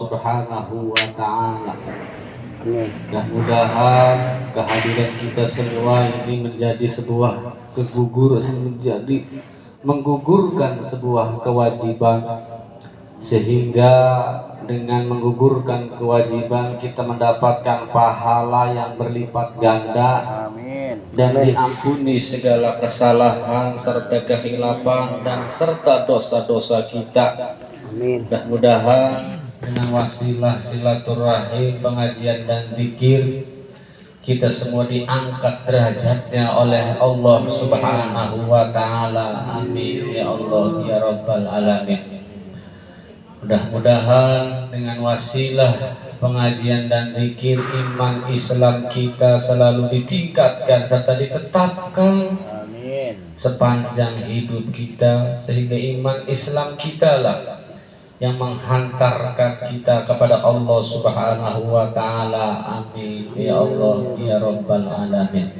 Subhanahu wa Ta'ala. Amin. Mudah-mudahan kehadiran kita semua ini menjadi sebuah menggugurkan sebuah kewajiban, sehingga dengan menggugurkan kewajiban kita mendapatkan pahala yang berlipat ganda. Amin. Dan diampuni segala kesalahan serta kekhilafan dan serta dosa-dosa kita. Amin. Mudah-mudahan dengan wasilah silaturahim, pengajian dan zikir, kita semua diangkat derajatnya oleh Allah Subhanahu wa Ta'ala. Amin ya Allah ya Rabbal Alamin. Mudah-mudahan dengan wasilah pengajian dan zikir, iman Islam kita selalu ditingkatkan serta ditetapkan sepanjang hidup kita, sehingga iman Islam kita lah yang menghantarkan kita kepada Allah Subhanahu wa Ta'ala. Amin ya Allah ya Rabbal Alamin.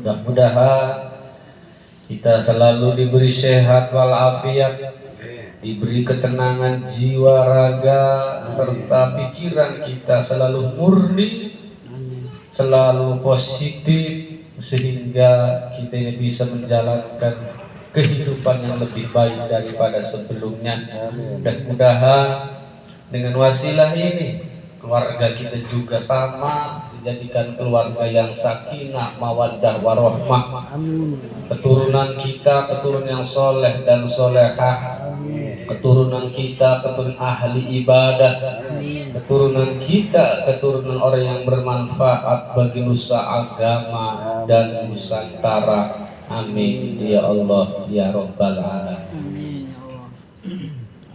Mudah-mudahan kita selalu diberi sehat walafiat, diberi ketenangan jiwa, raga, serta pikiran kita selalu murni, selalu positif, sehingga kita ini bisa menjalankan kehidupan yang lebih baik daripada sebelumnya. Mudah-mudahan dengan wasilah ini keluarga kita juga sama dijadikan keluarga yang sakinah, mawaddah, warahmah. Keturunan kita keturunan yang soleh dan solehah. Keturunan kita keturunan ahli ibadah. Keturunan kita keturunan orang yang bermanfaat bagi nusa agama dan nusantara. Amin ya Allah ya Rabbal Alamin.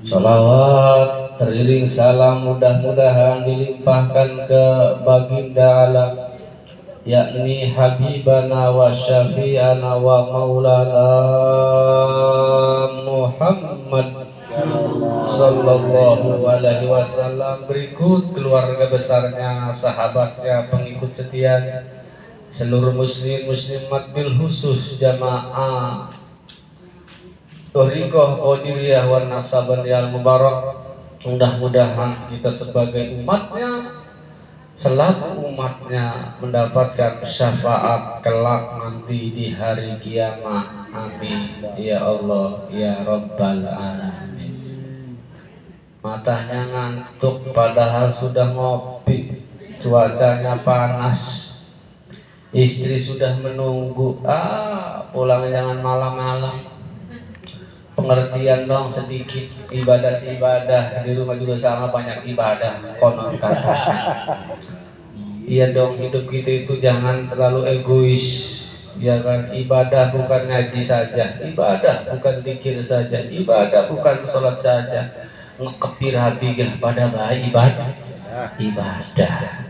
Salawat teriring salam mudah-mudahan dilimpahkan ke baginda alam, yakni Habibana wa Syafi'ana wa Maulana Muhammad Sallallahu Alaihi Wasallam. Berikut keluarga besarnya, sahabatnya, pengikut setianya, seluruh muslim muslimat, bil khusus jamaah Thariqah Qadiriyah wan Naqsabandiyah Mubarak. Mudah-mudahan kita sebagai umatnya, selaku umatnya, mendapatkan syafaat kelak nanti di hari kiamat. Amin ya Allah ya Rabbal Alamin. Matanya ngantuk padahal sudah ngopi, cuacanya panas, istri sudah menunggu. Pulangnya jangan malam-malam. Pengertian dong sedikit, ibadah di rumah juga sama, banyak ibadah konon katanya. Iya dong, hidup kita itu jangan terlalu egois, ya kan? Ibadah bukan ngaji saja, ibadah bukan zikir saja, ibadah bukan sholat saja, ngekepir habigah pada baik ibadah.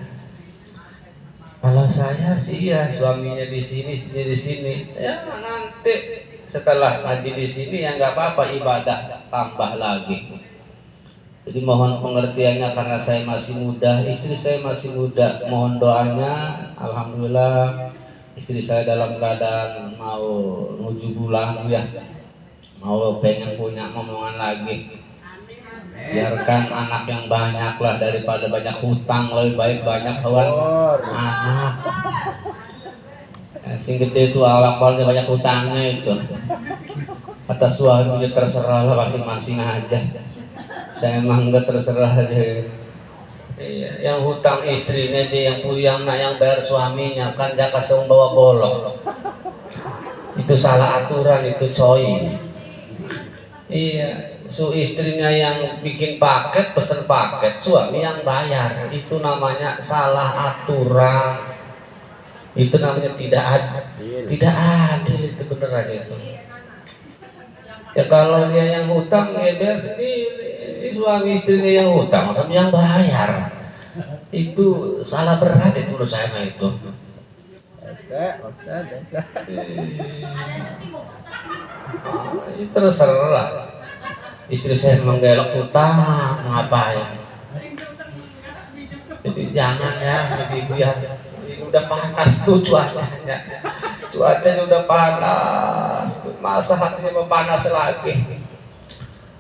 Kalau saya sih ya suaminya di sini, istrinya di sini, ya nanti setelah ngaji di sini ya nggak apa-apa, ibadah tambah lagi. Jadi mohon pengertiannya karena saya masih muda, istri saya masih muda. Mohon doanya. Alhamdulillah istri saya dalam keadaan mau menuju bulan ya, mau pengen punya momongan lagi. Biarkan anak yang banyak lah daripada banyak hutang, lebih baik banyak hewan anak. Sing gede itu awalnya banyak hutangnya itu. Kata suaminya terserah lah masing-masing aja. Saya emang enggak, terserah aja. Iya, yang hutang istrinya aja yang bayar suaminya, kan jaka seung bawa bolong. Itu salah aturan itu coy. Iya, istrinya yang bikin paket, pesen paket, suami yang bayar. Itu namanya salah aturan. Itu namanya tidak adil, itu bener aja itu. Ya kalau dia yang hutang ya biar sendiri, suami istrinya yang hutang, sama yang bayar. Itu salah berat itu menurut saya mah itu. Terserah. Istri saya menggelak hutang, ngapain? Jadi jangan ya, ibu ya. Udah panas tuh cuacanya udah panas, masa hatinya mau panas lagi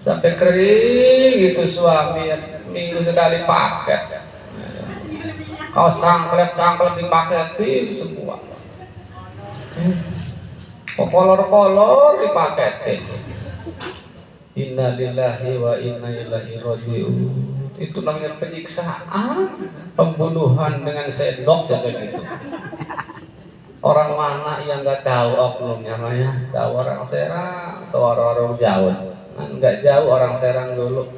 sampai kering itu suami minggu sekali paket. Kaos cangklet dipaketin semua. Kolor dipaketin. Innalillahi wa inna ilaihi raji'un. Itu namanya penyiksaan, pembunuhan dengan sendok ya kayak gitu. Orang mana yang nggak tahu oknumnya namanya? Tahu orang Serang atau orang Jawa? Nggak jauh orang Serang dulu.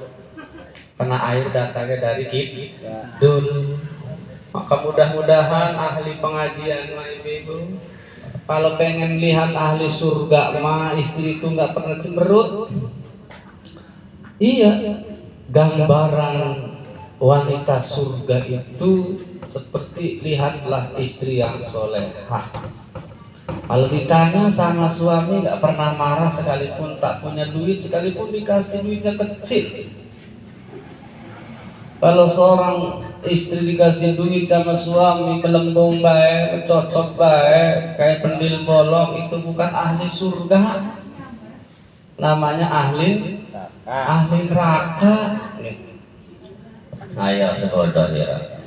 Kena air datangnya dari Kidul. Maka mudah-mudahan ahli pengajian mah ibu-ibu, kalau pengen lihat ahli surga mah istri itu nggak pernah cemberut. Iya, gambaran wanita surga itu seperti lihatlah istri yang solehah. Kalau ditanya sama suami nggak pernah marah sekalipun tak punya duit, sekalipun dikasih duitnya kecil. Kalau seorang istri dikasih duit sama suami melembung baik, cocok baik, kayak pendil bolong, itu bukan ahli surga, namanya ahli neraka. Ayo sebodoh ya,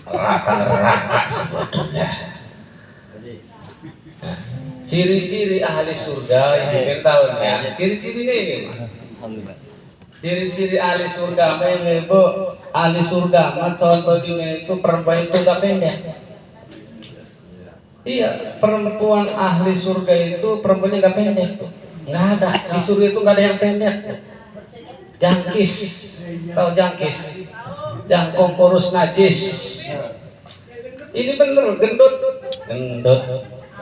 neraka sebodohnya. Ciri-ciri ahli surga ibu kan tahu ya. Ciri-cirinya ini ciri-ciri ahli surga ibu. Ahli surga mah contohnya itu perempuan itu gak pendek. Iya, perempuan ahli surga itu perempuannya gak pendek tuh. Nggak ada, di surga itu nggak ada yang pendek. Jangkis, tahu jangkis? Jangkung kurus najis. Ini bener, gendut.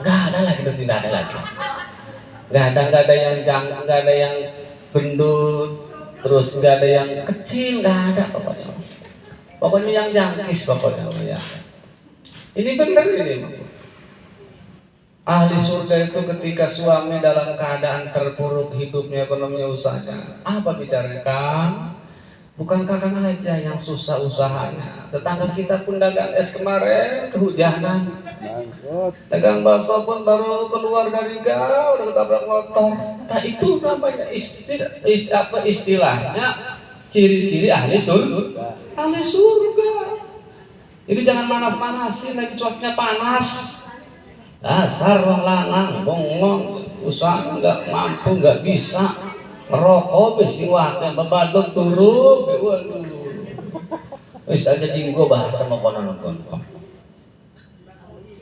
Nggak ada lagi, nggak ada lagi. Nggak ada yang jangkung, nggak ada yang gendut, terus nggak ada yang kecil, nggak ada pokoknya. Pokoknya yang jangkis pokoknya ya. Ini bener ini. Ahli surga itu ketika suami dalam keadaan terpuruk hidupnya, ekonominya, usahanya, apa bicaranya Kang? Bukan kakang aja yang susah usahanya, tetangga kita pun dagang es kemarin kehujanan, dagang bakso pun baru keluar dari gang udah ketabrak motor. Nah itu namanya istilahnya ciri-ciri ahli surga. Ahli surga. Jadi jangan manas-manasin lagi cuacanya panas. Dasar wong lanang bongong usaha nggak mampu nggak bisa merokok besi wakil babadong turu waduh wis aja dinggo bahasa mau konon.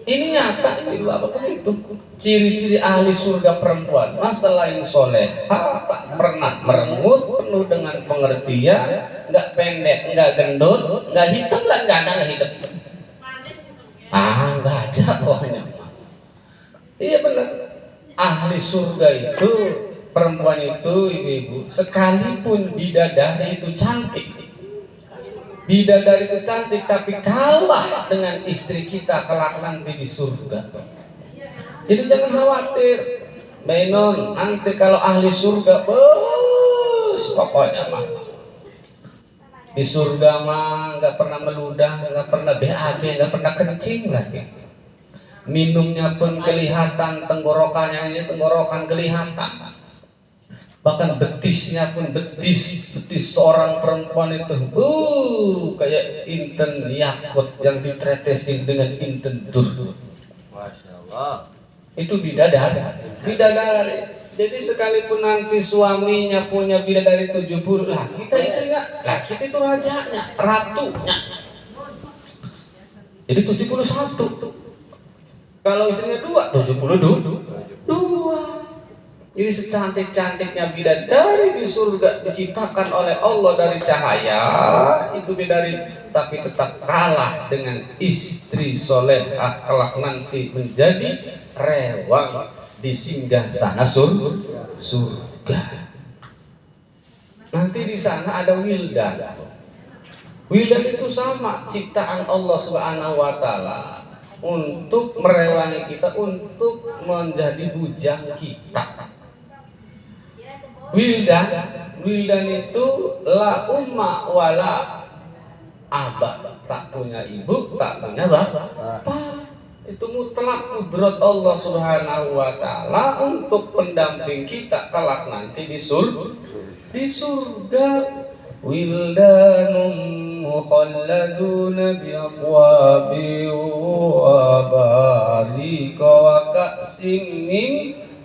Ini nyata ini apa begitu ciri-ciri ahli surga perempuan mas selain soleh tak pernah merengut, penuh dengan pengertian, nggak pendek nggak gendut nggak hitam lah nggak ada nggak hitam nggak ada pokoknya. Iya benar. Ahli surga itu perempuan itu ibu-ibu sekalipun bidadari itu cantik. Bidadari itu cantik tapi kalah dengan istri kita kelak nanti di surga. Jadi jangan khawatir. Benon nanti kalau ahli surga bos pokoknya mah. Di surga mah nggak pernah meludah, nggak pernah BAB, nggak pernah kencing lagi. Minumnya pun kelihatan, tenggorokannya ini tenggorokan kelihatan. Bahkan betisnya pun betis seorang perempuan itu kayak inten yakut yang ditretesin dengan inten dur. Masya Allah. Itu bidadari. Jadi sekalipun nanti suaminya punya bidadari 70 lah, kita istrinya, lah kita itu rajanya, ratunya. Jadi 71. Kalau istrinya 72. Jadi secantik-cantiknya bidadari di surga diciptakan oleh Allah dari cahaya itu bidadari, tapi tetap kalah dengan istri solehah kelak nanti menjadi rewang di singgah sana surga. Nanti di sana ada wildan. Wildan itu sama ciptaan Allah Subhanahu wa taala untuk merewangi kita, untuk menjadi bujang kita. Wildan itu la umma wala abah, tak punya ibu, tak punya bapak. Itu mutlak kudrat Allah Subhanahu wa taala untuk pendamping kita kelak nanti di surga. wildanum mukhalladuna biaqwabi wa barika wa ka'sim min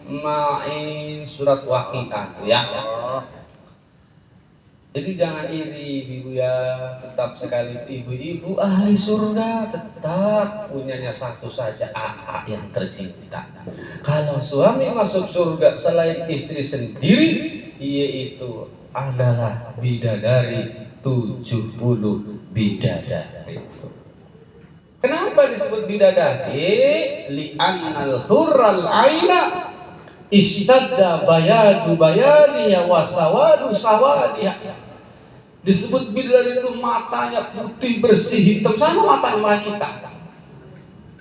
ma'in. Surat Waqiah ya. Jadi jangan iri ibu ya, tetap sekali ibu-ibu ahli surga tetap punyanya satu saja, AA yang tercinta. Kalau suami masuk surga selain istri sendiri, yaitu adalah bidadari 70 bidadari. Kenapa disebut bidadari? Li'annal hurral aina istadda bayadu bayadiya wasawadu sawadiya. Disebut bidadari itu matanya putih bersih hitam sama matanya kita,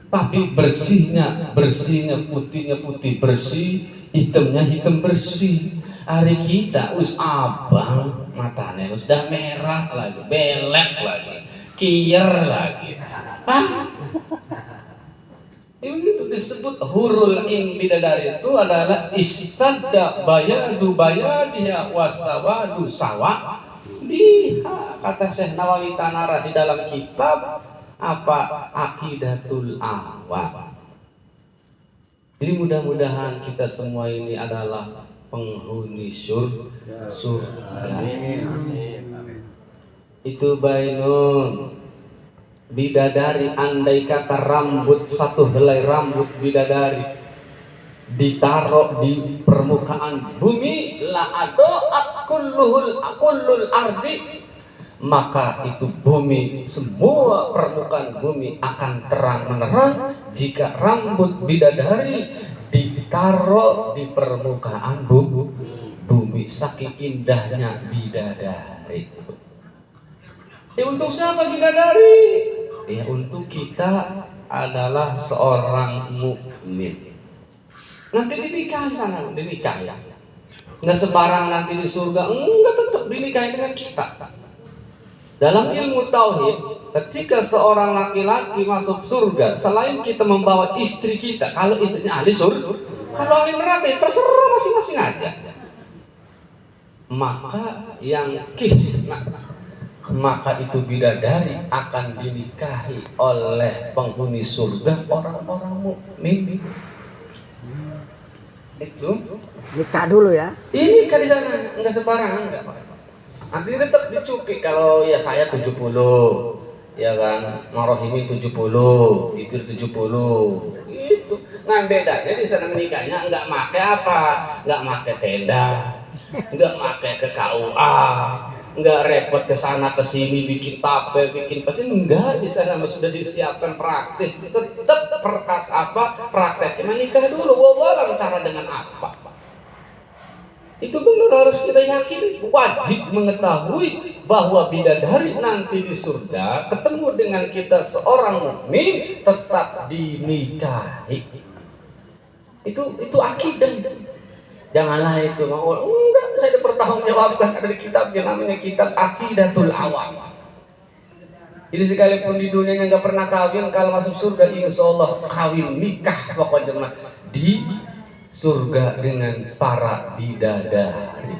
tapi bersihnya putihnya putih bersih, hitamnya hitam bersih. Hari kita us abang matanya sudah merah lagi, belek lagi, kier lagi. Itu disebut hurul in. Bidadari itu adalah istadda bayadu bayadiya wasawadu sawa. Lihat kata Syekh Nawawi Tanara di dalam kitab apa Aqidatul Ahwa. Jadi mudah-mudahan kita semua ini adalah penghuni surga. Itu Bainun bidadari, andai kata rambut, satu helai rambut bidadari ditaruh di permukaan bumi, la adoat kullul ardi, maka itu bumi, semua permukaan bumi akan terang menerang jika rambut bidadari ditaruh di permukaan bumi. Saking indahnya bidadari. Untuk siapa bidadari? Ya untuk kita adalah seorang mukmin. Nanti dinikah di sana, dinikah ya. Nggak sembarang nanti di surga, enggak, tetap dinikahi dengan kita. Dalam ilmu tauhid, ketika seorang laki-laki masuk surga, selain kita membawa istri kita, kalau istrinya ahli surga, kalau ahli neraka ya terserah masing-masing aja. Maka itu bidadari akan dinikahi oleh penghuni surga orang-orang mukmin. Itu nikah dulu ya. ini kan di sana enggak sembarangan, enggak Pak. Nanti tetap dicupik. Kalau ya saya 70, ya kan, Marohimi 70, itu 70, itu. Nah bedanya di sana nikahnya enggak make apa, enggak make tenda, enggak make ke KUA, enggak repot ke sana ke sini bikin tape, bikin enggak. Di sana sudah disiapkan praktis, tetap prakteknya menikah dulu. Wallah cara dengan apa? Itu benar harus kita yakini, wajib mengetahui bahwa bidadari nanti di surga ketemu dengan kita seorang mukmin tetap dinikahi. Itu akidah. Janganlah itu mau enggak, saya dipertanggungjawabkan ada di kitab yang namanya kitab Aqidatul Awam. Jadi sekalipun di dunia yang nggak pernah kawin, kalau masuk surga insya Allah kawin nikah pokoknya di surga dengan para bidadari.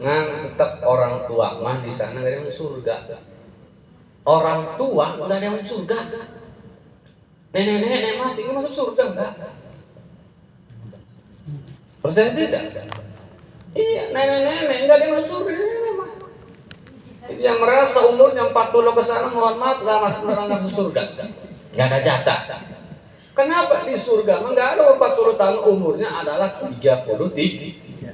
Nah, tetap orang tua mah di sana nggak ada yang surga. Orang tua nggak ada yang surga. Nenek-nenek mati nggak masuk surga enggak? Percaya tidak? Iya, nenek-nenek nggak ada yang masuk surga. Nenek mah. Yang merasa umurnya 40 ke sana, mohon maaf nggak masuk surga. Nggak ada jatah. Kenapa di surga enggak ada 40 tahun, umurnya adalah 33.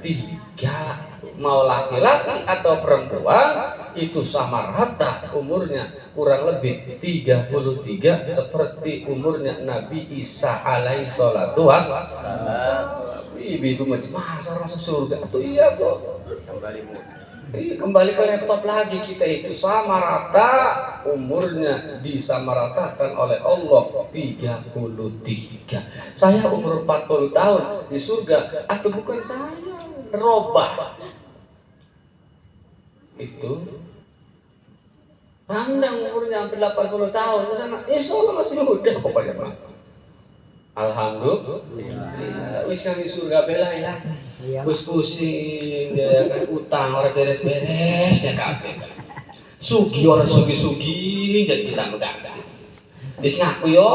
Mau laki-laki atau perempuan itu sama rata umurnya, kurang lebih 33 seperti umurnya Nabi Isa alaihi salatu wassalam. Ibu masa masuk surga? Atau iya kok. Kembali ke laptop lagi, kita itu sama rata umurnya, disamaratakan oleh Allah 33. Saya umur 40 tahun di surga, atau bukan saya, robah itu pandang umurnya hampir 80 tahun ke sana, insya Allah masih muda pokoknya Pak. Alhamdulillah, wis kami surga bela ya. Wis pusing ya kan utang ora beres-beresnya kabeh. Sugi ora sugi-sugi jadi kita megang. Wis ngaku yo.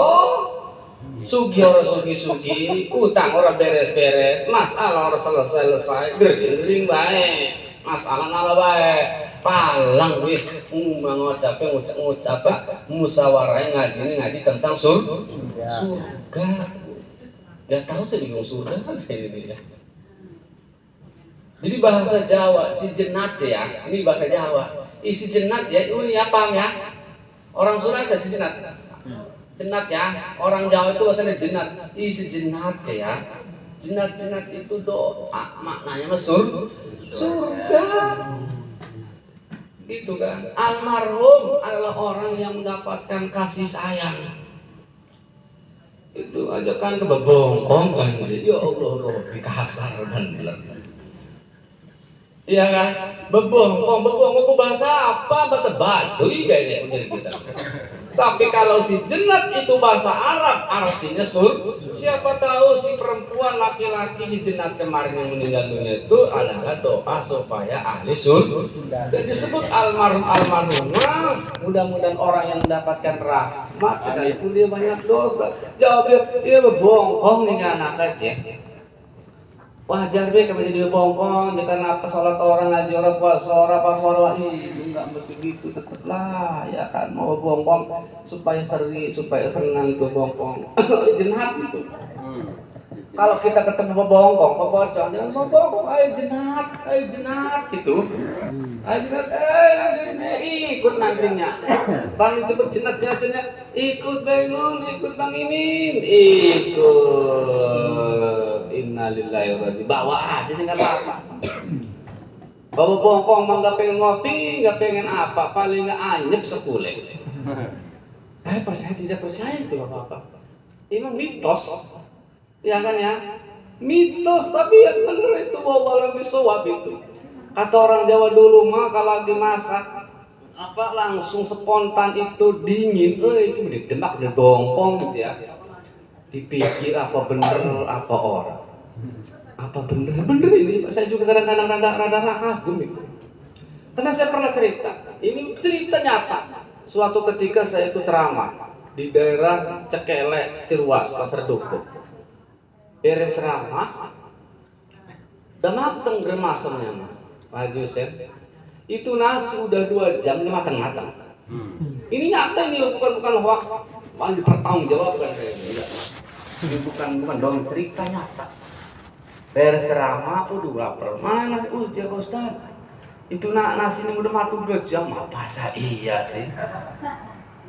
Sugi ora sugi-sugi, utang ora beres-beres, masalah ora selesai-selesai, gering-gering bae. Masalah napa bae? Palang wis ngucap musyawarah ngaji tentang surga. Gak tahu saya bingung surga ini ya. Jadi bahasa Jawa si jenat ya, ini bahasa Jawa. Isi jenat ya, ini apa ya? Orang Sunda ada si jenat. Jenat ya, orang Jawa itu bahasanya jenat. Isi jenat ya. Jenat itu doa, maknanya surga. Gitu kan. Almarhum adalah orang yang mendapatkan kasih sayang. Itu aja kan kebebongkong kan. Ya Allah, lebih kasar dan benar. Iya kan? Bebongkong itu bahasa apa? Bahasa Baduy kayaknya menjadi kita. Tapi kalau si jenat itu bahasa Arab, artinya siapa tahu si perempuan laki-laki si jenat kemarin yang meninggal dunia itu adalah doa supaya ahli surga. Dan disebut almarhumah, mudah-mudahan orang yang mendapatkan rahmat sekalipun dia banyak dosa. Jawab dia bebongkong nih anak aja. Wajar be kamu jadi bongkong, karena apa sholat orang ngaji orang puasa orang apa enggak begitu tetep lah ya kan mau bongkong supaya senang tuh bongkong jenat gitu. Kalau kita ketemu bongkong, pocong jangan bongkong, ayo jenat gitu. Ayo jenat, ikut nantinya. Bang cepet jenat, ikut Bang Imin, ikut. Innalillahi wa inna bawa aja sih nggak apa-apa. Bawa bongkong mah nggak pengen ngopi, nggak pengen apa, paling nggak anyep sepule. Saya percaya tidak percaya itu apa-apa. Ini mitos. Ya kan ya, mitos tapi yang benar itu bahwa lebih suap itu. Kata orang Jawa dulu mah kalau dimasak apa langsung spontan itu dingin, itu didemak di bongkong gitu ya. Dipikir apa bener apa orang, apa bener ini. Saya juga kadang-kadang rada kagum itu. Karena saya pernah cerita, ini cerita nyata. Suatu ketika saya itu ceramah di daerah Cekele, Cirwas, Pasar Dukuh. Beres ceramah, udah mateng geremasannya mah, Pak Yusef. Itu nasi udah 2 jam mateng-mateng. Ini nyata ini bukan hoax, bukan dipertanggungjawabkan kayaknya. Ini bukan dong cerita nyata. Beres ceramah, udah lapar. Mana nasi? Ya Ustaz. Itu nasi ini udah matang 2 jam, apa iya sih?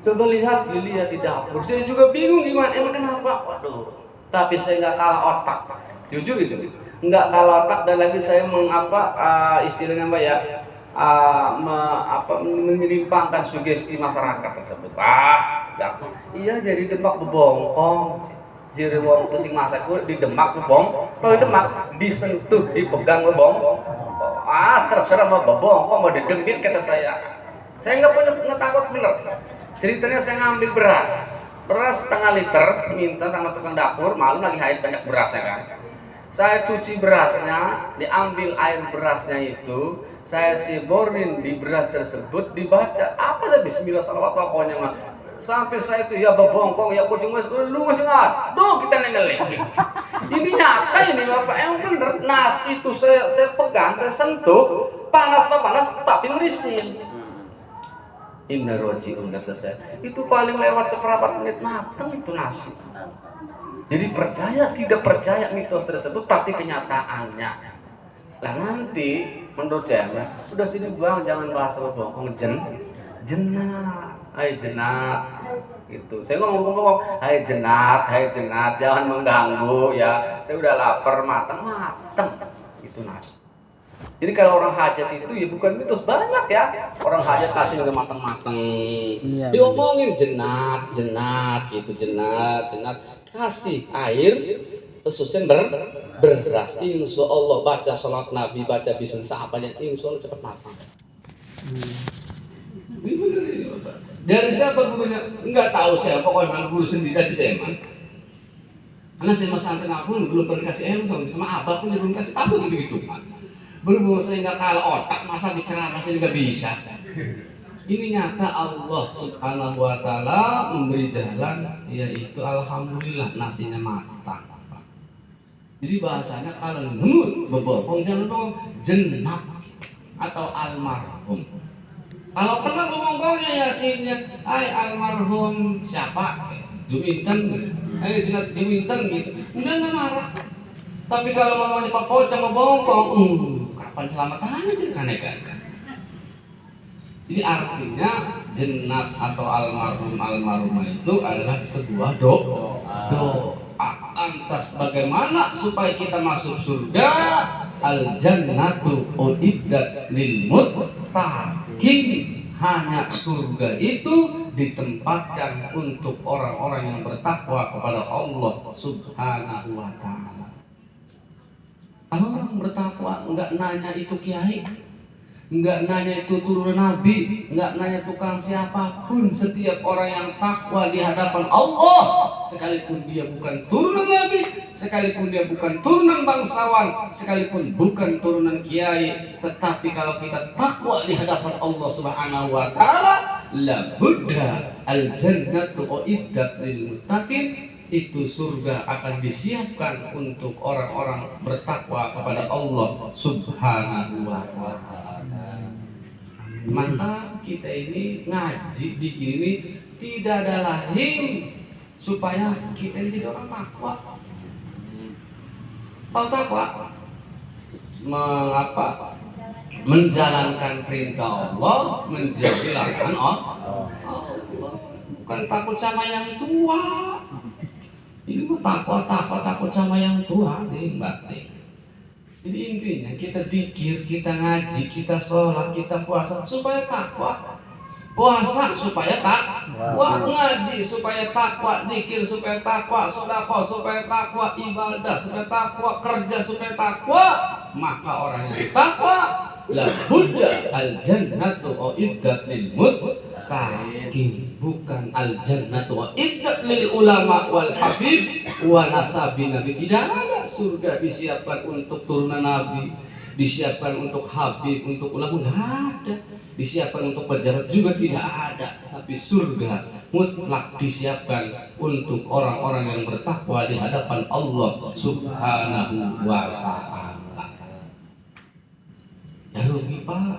Coba dilihat di dapur. Saya juga bingung gimana, emang kenapa? Waduh. Tapi saya nggak kalah otak, jujur itu, nggak kalah otak dan lagi saya istilahnya apa ya, menyimpangkan sugesti masyarakat tersebut. Iya jadi demak bebongkong, jadi wong itu sing masak gue di demak bebong, kalau di demak disentuh dipegang bebong, terserah mau bebongkong mau didembit kata saya nggak takut bener. Ceritanya saya ngambil beras setengah liter, minta sama tukang dapur, malam lagi haid banyak berasnya kan. Saya cuci berasnya, diambil air berasnya itu, saya siborin di beras tersebut, dibaca apa sih bismillah salawat pokoknya mah. Sampai saya itu ya bebongkong ya kucing mas, lu masih aduh kita nengelek. Ini nyata ini Bapak, yang bener nasi itu saya pegang, saya sentuh, panas tapi merisin. Inna roji'un kata saya. Itu paling lewat seperempat menit matang itu nasi. Jadi percaya tidak percaya mitos tersebut, tapi kenyataannya. Lah nanti menurut saya, udah sini Bang jangan bahas bongkong jenat, hai jenat. Gitu. Saya ngomong, hai jenat, jangan mengganggu ya. Saya udah lapar matang. Itu nasi. Jadi kalau orang hajat itu ya bukan mitos, banyak ya orang hajat kasih udah matang-matang. Iya, diomongin jenat gitu, jenat kasih air pesusun beras. Insya Allah baca sholat Nabi, baca bismillah apa aja, insya Allah cepat matang. Dari siapa gurunya? Enggak tahu saya, pokoknya guru sendiri kasih saya mah. Karena saya pesantren aku belum pernah dikasih ilmu sama abah pun saya belum kasih tahu gitu-gitu. Berhubung saya nggak kalah otak, masa bicara masih nggak bisa. Ini nyata Allah Subhanahu wa Ta'ala memberi jalan, yaitu alhamdulillah nasinya matang. Jadi bahasanya kalau nemu bebopong jangan dong jenab atau almarhum. Kalau kenal bebopongnya yasinnya, ay almarhum siapa? Juminten, jenab Juminten gitu. Enggak marah. Tapi kalau mau dipakai sama bopong, kapan selamatannya jadi kan? Jadi artinya jenab atau almarhumah itu adalah sebuah doa. Antas bagaimana supaya kita masuk surga? Al jannatu uiddat lil muttaqin. Hanya surga itu ditempatkan untuk orang-orang yang bertakwa kepada Allah Subhanahu wa Ta'ala. Kalau orang bertakwa enggak nanya itu kiai, enggak nanya itu turunan nabi, enggak nanya tukang siapapun. Setiap orang yang takwa di hadapan Allah, sekalipun dia bukan turunan nabi, sekalipun dia bukan turunan bangsawan, sekalipun bukan turunan kiai, tetapi kalau kita takwa di hadapan Allah Subhanahu wa Ta'ala, la budda al jannatu uiddat lil muttaqin. Itu surga akan disiapkan untuk orang-orang bertakwa kepada Allah Subhanahu wa Ta'ala. Maka kita ini ngaji di sini tidak ada lain supaya kita ini jadi orang takwa. Tahu takwa? Mengapa? Menjalankan perintah Allah, menjauhi larangan Allah. Bukan takut sama yang tua. Ini mah takut sama yang tua nih batin. Jadi intinya kita dikir, kita ngaji, kita sholat, kita puasa supaya takwa. Puasa supaya takwa, ngaji supaya takwa, dikir supaya takwa, sedekah supaya takwa, ibadah supaya takwa, kerja supaya takwa. Maka orang yang takwa la budda al jannatu uiddat lil muttaqin. Bukan al jannatu uiddat lil ulama wal habib wa nasabi nabi. Tidak ada surga disiapkan untuk turunan nabi, disiapkan untuk habib, untuk ulama, enggak ada. Disiapkan untuk pejabat juga tidak ada. Tapi surga mutlak disiapkan untuk orang-orang yang bertakwa di hadapan Allah Subhanahu wa Ta'ala. Ya rugi Pak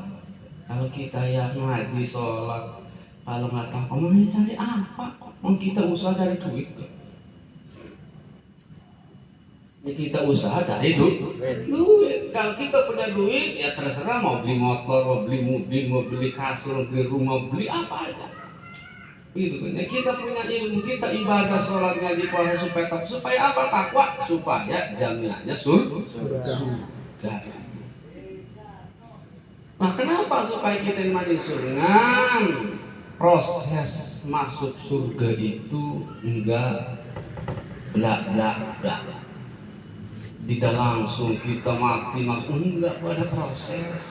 kalau kita yang ngaji sholat, kalau nggak tahu omongnya cari apa? Mau kita usaha cari duit. Ya kita usaha cari duit. Kalau kita punya duit ya terserah mau beli motor, mau beli mobil, mau beli kasur, mau beli rumah, mau beli apa aja. Gitu kan. Ya kita punya ilmu, kita ibadah, sholat, ngaji, puasa supaya apa? Takwa, supaya jaminannya surga. Nah, kenapa supaya kita mati surga? Proses masuk surga itu enggak blak. Tidak langsung kita mati masuk, enggak, ada proses.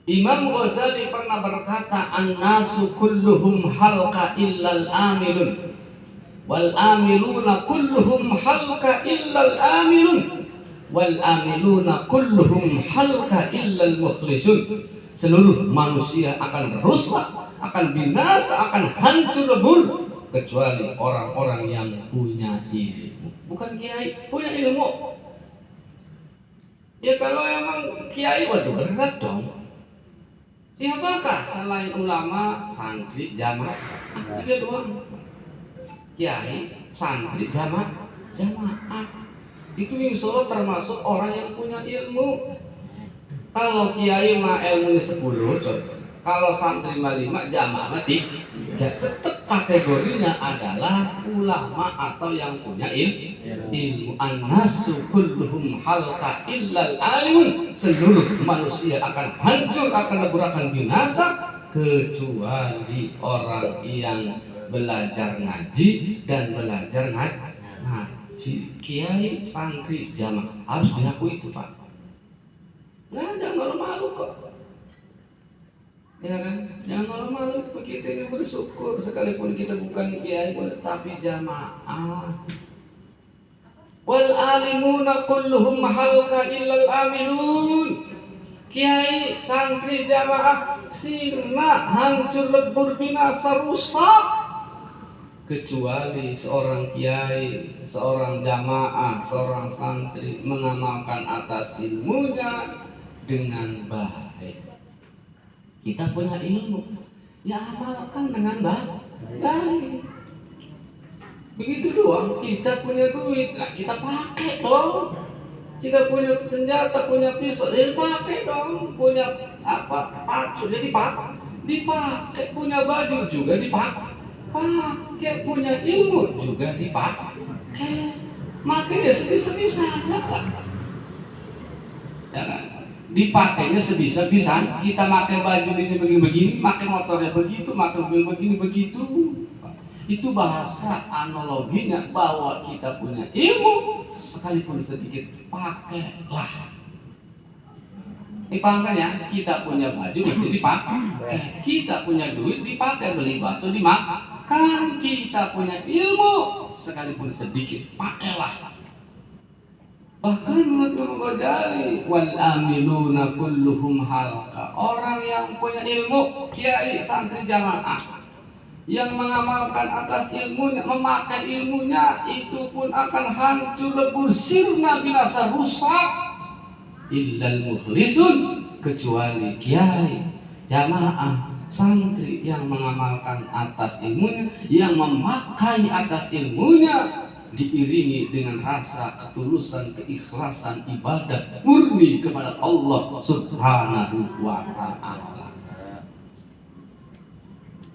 Imam Ghazali pernah berkata, an-nasu kulluhum halqa illal amilun wal amiluna kulluhum halqa illal amilun wal amiluna kulluhum halqa illal mukhlisun. Seluruh manusia akan rusak, akan binasa, akan hancur lebur kecuali orang-orang yang punya ilmu. Bukan kiai, punya ilmu. Ya kalau emang kiai, waduh berat dong. Siapakah selain ulama, santri, jamaah? Tiga doang. Kiai, santri, jamaah. Itu insya Allah termasuk orang yang punya ilmu. Kalau kiai mah ilmunya 10 contoh. Kalau santri mah 5, jamaah mah 3. Tetap kategorinya adalah ulama atau yang punya ilmu. An-nasu kulluhum halqa illal alimun. Seluruh manusia akan hancur, akan lebur, akan binasa kecuali orang yang belajar ngaji dan belajar ngaji. Kiai, santri, jamaah harus diakui itu Pak. Nah, jangan malu kok. Ya kan? Jangan malu, kita ini bersyukur sekalipun kita bukan kiai tapi jamaah. Wal alimuna kulluhum halka illal amilun. Kiai, santri, jamaah sirna hancur lebur binasa rusak, kecuali seorang kiai, seorang jamaah, seorang santri mengamalkan atas ilmunya dengan baik. Kita punya ilmu, ya amalkan dengan baik. Begitu doang. Kita punya duit, nah kita pakai dong. Kita punya senjata, punya pisau, jadi pakai dong. Punya apa? Pacu, jadi dipakai. Punya baju juga dipakai. Punya ilmu juga dipakai. Makanya sebisa-bisa jangan dipakainya sebisa-bisa. Kita pakai baju bisa begini-begini, pakai motornya begitu, pakai mobil begini begitu. Itu bahasa analoginya bahwa kita punya ilmu sekalipun sedikit, pakailah. Dipaham ya? Kita punya baju mesti dipakai. Kita punya duit dipakai, beli bakso dimakan. Kita punya ilmu sekalipun sedikit, pakailah. Bahkan menurut Imam Ghazali, wal amiluna kulluhum halqa. Orang yang punya ilmu, kiai, santri, jamaah, yang mengamalkan atas ilmunya, memakai ilmunya, itu pun akan hancur lebur sirna binasa rusak. Illal mukhlisun, kecuali kiai, jamaah, santri yang mengamalkan atas ilmunya, yang memakai atas ilmunya, diiringi dengan rasa ketulusan, keikhlasan ibadah murni kepada Allah Subhanahu wa ta'ala.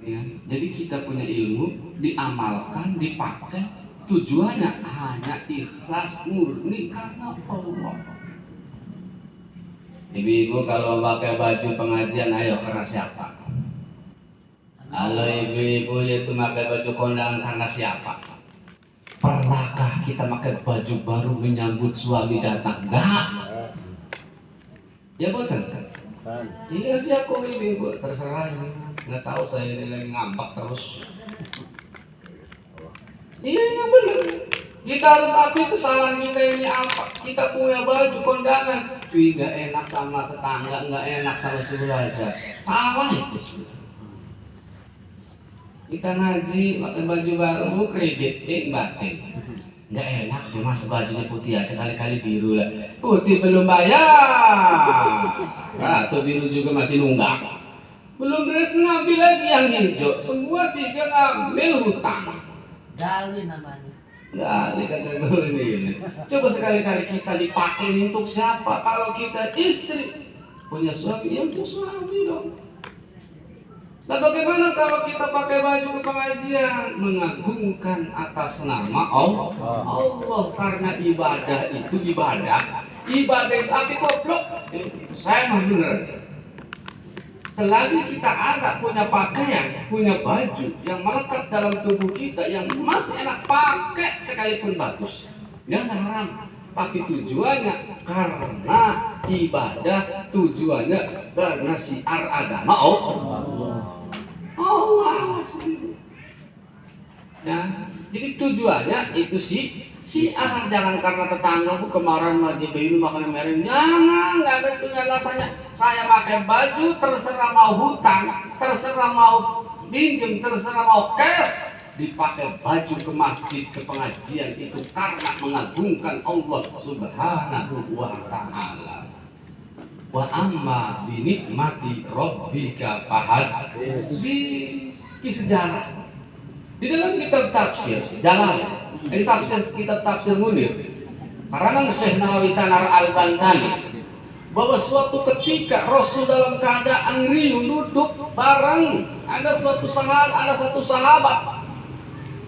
Ya, jadi kita punya ilmu, diamalkan, dipakai, tujuannya hanya ikhlas murni karena Allah. Ibu-ibu kalau pakai baju pengajian, ayo karena siapa? Kalau ibu-ibu itu pakai baju kondangan karena siapa? Pernahkah kita pakai baju baru menyambut suami datang? Enggak. Ya betul. Iya dia kok ibu terserah ini. Nggak tahu saya ini lagi ngambek terus. Iya benar. Kita harus akui kesalahan kita ini apa. Kita punya baju kondangan, wih nggak enak sama tetangga, nggak enak sama sebelah. Salah itu. Kita ngaji pakai baju baru, kredit batin. Nggak enak cuma sebajunya putih aja, kali-kali biru lah. Putih belum bayar, atau biru juga masih nunggak. Belum beres ngambil lagi yang hijau, semua tiga ngambil hutang. Gali namanya. Gali kata gue ini. Coba sekali-kali kita dipakai untuk siapa? Kalau kita istri punya suami, ya untuk suami dong. Nah bagaimana kalau kita pakai baju ke pengajian, mengagungkan atas nama Allah? Karena ibadah itu ibadah itu api goblok. Saya mah bener aja. Selagi kita ada punya pakaian, punya baju yang melekat dalam tubuh kita, yang masih enak pakai sekalipun bagus, nggak haram. Tapi tujuannya karena ibadah, tujuannya karena syiar agama Allah sendiri. Ya, jadi tujuannya itu syiar, jangan karena tetangga bu kemarin wajib ini makan merin, jangan, nggak ada itu alasannya. Saya pakai baju terserah mau hutang, terserah mau pinjam, terserah mau cash, dipakai baju ke masjid, ke pengajian itu karena mengagungkan Allah Subhanahu wa ta'ala. Wa amma binikmati rabbika fahadits. Di sejarah di dalam kitab tafsir Jalal, kitab tafsir Munir karangan Syekh Nawawi Tanar Al-Bantani, bahwa suatu ketika Rasul dalam keadaan riuh duduk bareng ada satu sahabat.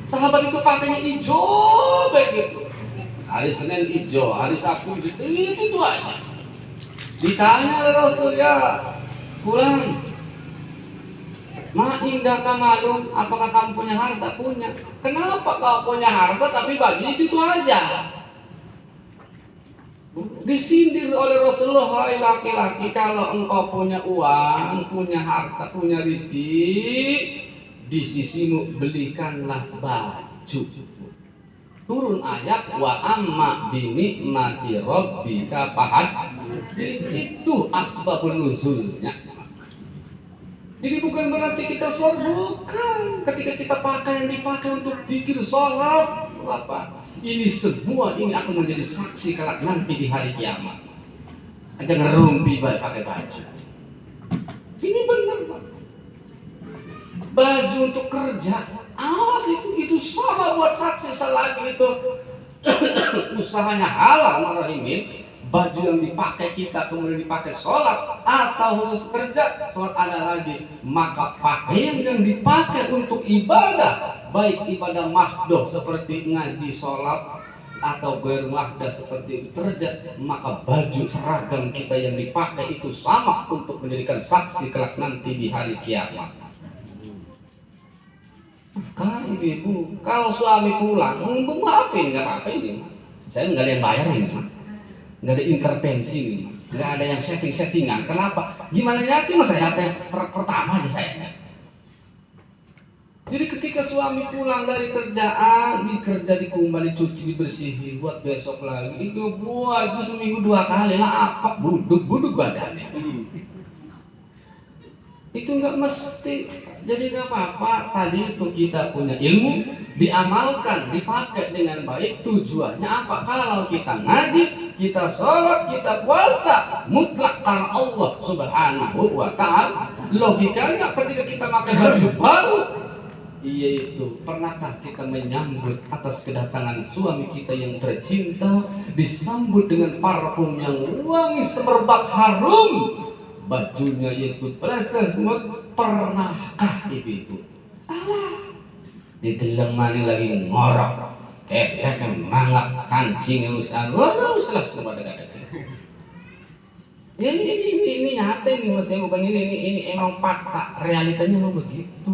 Sahabat itu pakainya hijau begitu. Hari Senin hijau, hari Sabtu itu aja. Ditanya oleh Rasul, ya pulang, ma indaka malum, apakah kamu punya harta? Punya. Kenapa kau punya harta tapi bajunya itu aja? Disindir oleh Rasulullah, hai laki-laki, kalau engkau punya uang, punya harta, punya rezeki, di sisimu belikanlah baju. turun ayat wa amma bi nikmati rabbika fahaddits. Itu asbabun nuzulnya. Jadi bukan berarti kita sholat, bukan. Ketika kita pakai yang dipakai untuk zikir sholat, apa? Ini semua ini akan menjadi saksi kelak nanti di hari kiamat. Jangan rumpi pakai baju. Ini benar, Pak. Baju untuk kerja, awas itu sama buat saksi selagi itu usahanya halal marahimin. Baju yang dipakai kita kemudian dipakai sholat atau khusus kerja, sholat ada lagi, maka pakaian yang dipakai untuk ibadah, baik ibadah mahdoh seperti ngaji sholat atau bermahdah seperti itu kerja, maka baju seragam kita yang dipakai itu sama untuk menjadikan saksi kelak nanti di hari kiamat. Kan ibu, kalau suami pulang, maafin, nggak apa-apa ini, saya nggak ada yang bayar ini, nggak ada intervensi ini, nggak ada yang settingan. Kenapa? Gimana yakin saya pertama aja saya. Jadi ketika suami pulang dari kerjaan, dikerja, dikumbah, dicuci, dibersihin, buat besok lagi, itu buat itu seminggu 2 kali lah, apa buduk badannya. Itu nggak mesti. Jadi nggak apa-apa. Tadi itu kita punya ilmu, diamalkan, dipakai dengan baik. Tujuannya apa? Kalau kita ngaji, kita sholat, kita puasa, mutlak karena Allah Subhanahu wa Ta'ala. Logikanya ketika kita pakai baju baru, yaitu pernahkah kita menyambut atas kedatangan suami kita yang tercinta, disambut dengan parfum yang wangi semerbak harum, bajunya yaitu plaster semut? Pernahkah ibu-ibu? Salah. Di telemani lagi ngorok, kayak mangap kancing usaha, salah semua dekat. Ini nyata ini mas, bukan ini emang fakta, realitanya memang begitu.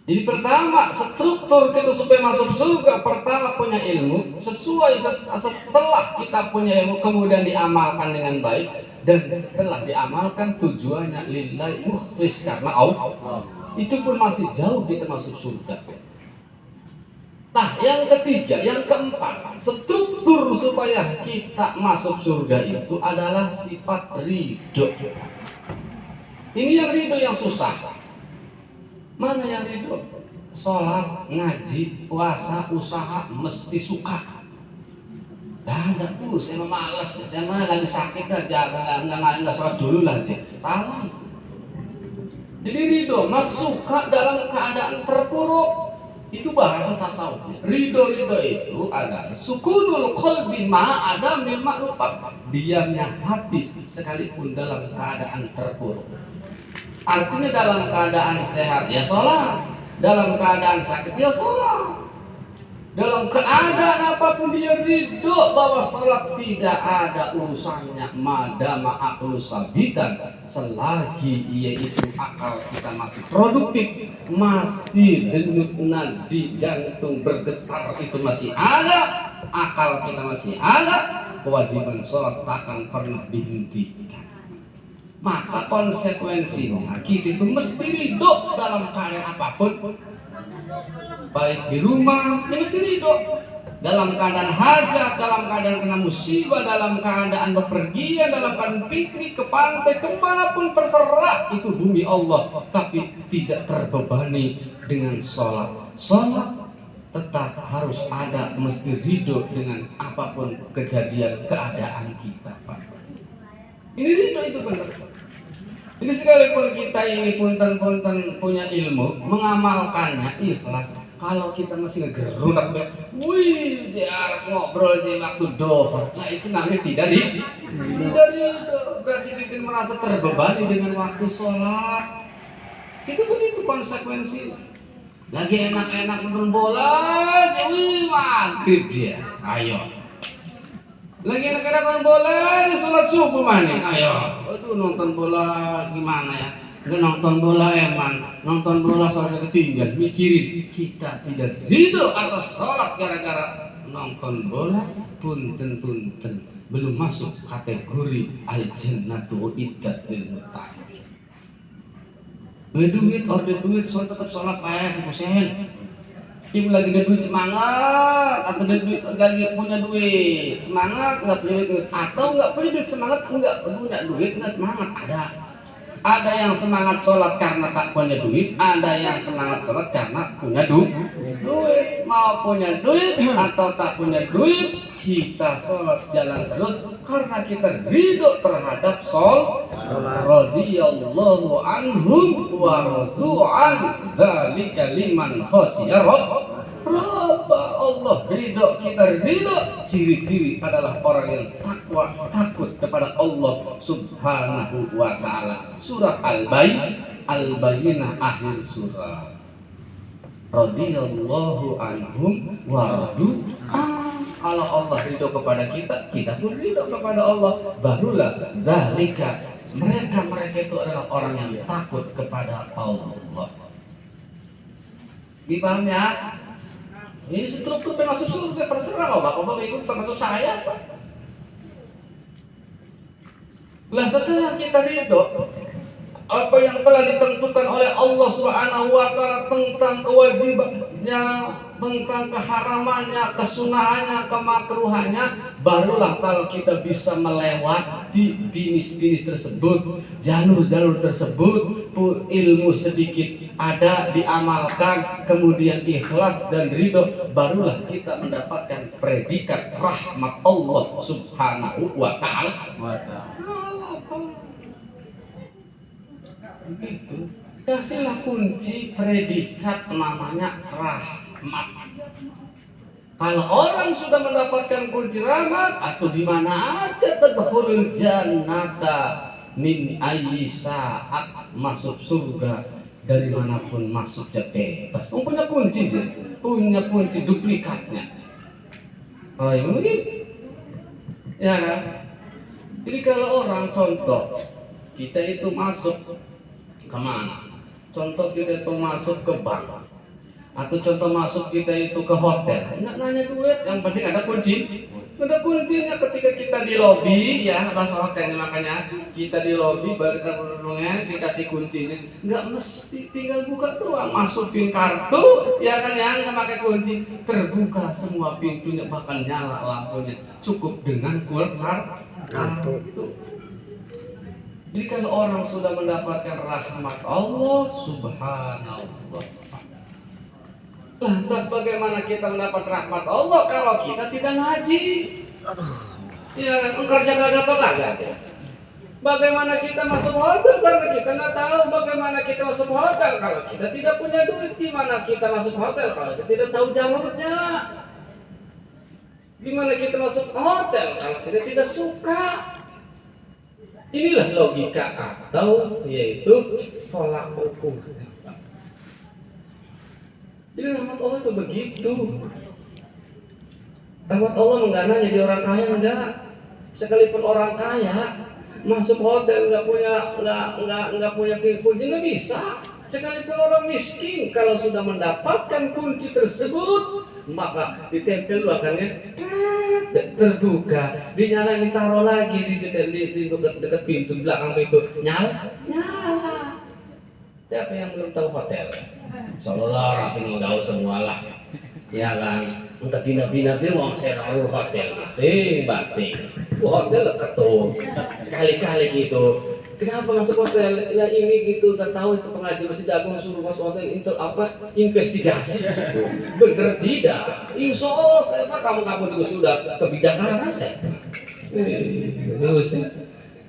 Jadi pertama, struktur kita supaya masuk surga, pertama punya ilmu, sesuai setelah kita punya ilmu kemudian diamalkan dengan baik, dan setelah diamalkan tujuannya lillahi mukhlis karena Allah, itu pun masih jauh kita masuk surga. Nah, yang ketiga, yang keempat, struktur supaya kita masuk surga itu adalah sifat ridho. Ini yang ridho yang susah. Mana yang ridho? Sholat, ngaji, puasa, usaha mesti suka. Dah ada saya mah males, saya mah lagi sakit aja, nggak sholat dulu lah aja. Salah. Jadi ridho, mas suka dalam keadaan terpuruk. Itu bahasa tasawuf. Ridho itu adalah sukunul qalbi ma ada mimma lupa, diamnya hati sekalipun dalam keadaan terpuruk. Artinya dalam keadaan sehat ya sholat, dalam keadaan sakit ya sholat, dalam keadaan apapun dia ridho bahwa sholat tidak ada urusannya madama aqlu sabitan, selagi yaitu akal kita masih produktif, masih denyut nadi jantung bergetar itu masih ada, akal kita masih ada, kewajiban sholat takkan pernah dihentikan. Maka konsekuensinya kita itu mesti ridho dalam keadaan apapun, baik di rumah ya mesti ridho, dalam keadaan hajat, dalam keadaan kena musibah, dalam keadaan bepergian, dalam keadaan piknik ke pantai, kemanapun terserah, itu bumi Allah, tapi tidak terbebani dengan sholat. Sholat tetap harus ada, mesti ridho dengan apapun kejadian keadaan kita, Pak. Ini ridho itu benar. Ini sekalipun kita ini punten-punten punya ilmu, mengamalkannya ikhlas. Kalau kita masih ngegerunak, wih, biar ngobrol di waktu dohor, nah itu namanya tidak ridho. Berarti kita merasa terbebani dengan waktu sholat. Itu begitu konsekuensinya. Lagi enak-enak nonton bola, wih, maghrib dia, ayo. Lagi enak-enak nonton bola, sholat subuh mana? Ayo, aduh nonton bola gimana ya? Nggak nonton bola eman, nonton bola sholat ketinggian, mikirin kita tidak ridho atas sholat gara-gara nonton bola, punten belum masuk kategori al-jannatu iddat lil muttaqin. Duit orde duit, sholat tetap sholat payah di kusen. Ibu lagi ada duit semangat, atau ada duit, lagi punya duit semangat, nggak punya duit, atau nggak punya duit semangat, nggak punya duit, nggak semangat. Ada yang semangat sholat karena tak punya duit, ada yang semangat sholat karena punya duit. Mau punya duit atau tak punya duit, kita sholat jalan terus karena kita ridho terhadap radhiyallahu anhum wa radu'an dzalika liman khasyiya rabbah. Allah ridho, kita ridho. Ciri-ciri adalah orang yang takwa, takut kepada Allah subhanahu wa ta'ala. Surah Al-Bayyinah akhir surah. Radhiyallahu anhum wa radu'an. Kalau Allah ridho kepada kita, kita pun ridho kepada Allah. Barulah zalika, mereka itu adalah orang yang takut kepada Allah. Dipaham ya? Ini struktur termasuk surga, terserah mau bapak ikut termasuk saya. Lah setelah kita ridho apa yang telah ditentukan oleh Allah Subhanahu wa ta'ala tentang kewajibannya, tentang keharamannya, kesunahannya, kemakruhannya, barulah kalau kita bisa melewati finish tersebut, jalur tersebut, ilmu sedikit ada diamalkan, kemudian ikhlas dan ridho, barulah kita mendapatkan predikat rahmat Allah Subhanahu wa ta'ala. Begitu. Kasihlah kunci predikat namanya rahmat. Kalau orang sudah mendapatkan kunci rahmat, atau di mana aja tadkhulul jannata min ayyi saat, masuk surga dari manapun masuknya bebas. Punya kunci, punya kunci duplikatnya. Oh ya begitu. Ya kan? Jadi kalau orang contoh kita itu masuk kemana? Contoh kita itu masuk ke bank, atau contoh masuk kita itu ke hotel, nggak nanya duit, yang penting ada kunci. Ada kuncinya ketika kita di lobi, ya bahasa hotelnya, makanya kita di lobi baru dikasih kuncinya, nggak mesti tinggal buka doang, masukin kartu, ya kan ya, nggak pakai kunci, terbuka semua pintunya, bahkan nyala lampunya, cukup dengan kartu. Jadi kalau orang sudah mendapatkan rahmat Allah Subhanallah, lantas bagaimana kita mendapat rahmat Allah kalau kita tidak ngaji? Ya, kerja kagak apa kagak? Bagaimana kita masuk hotel karena kita nggak tahu bagaimana kita masuk hotel kalau kita tidak punya duit? Gimana kita masuk hotel kalau kita tidak tahu jalurnya? Gimana kita masuk hotel kalau kita tidak suka? Inilah logika atau yaitu tolak ukur. Jadi rahmat Allah itu begitu. Rahmat Allah menggana jadi orang kaya enggak. Sekalipun orang kaya masuk hotel nggak punya kunci, nggak bisa. Sekalipun orang miskin kalau sudah mendapatkan kunci tersebut, maka ditempel belakangnya terbuka, dinyalain, ditaruh lagi di dekat pintu belakang itu, nyala. Siapa yang belum tahu hotel? Seolah orang sini tahu semua lah, ya kan? Untuk pindah-pindah dia mau sewa hotel, batik, hotel ketum, sekali-kali gitu. Kenapa masuk hotel? Ya ini gitu, nggak tahu itu pengaji masih jagung suruh masuk hotel itu apa? Investigasi. Bener tidak? Insya Allah saya pak kamu juga sudah kebidakan saya. Terus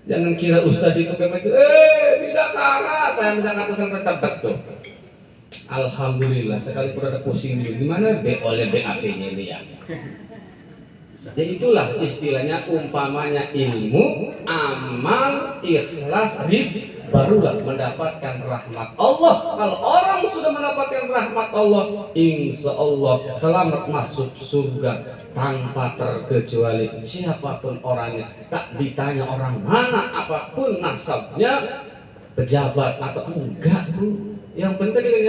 jangan kira ustadz itu kayak bidakara, saya bidakara sampai tebak tuh. Alhamdulillah sekalipun ada pusing juga gimana oleh BAP-nya ini ya. Ya itulah istilahnya, umpamanya ilmu, amal, ikhlas, barulah mendapatkan rahmat Allah. Kalau orang sudah mendapatkan rahmat Allah, insya Allah selamat masuk surga tanpa terkecuali. Siapapun orangnya, tak ditanya orang mana, apapun nasabnya, pejabat atau enggak tuh. Yang penting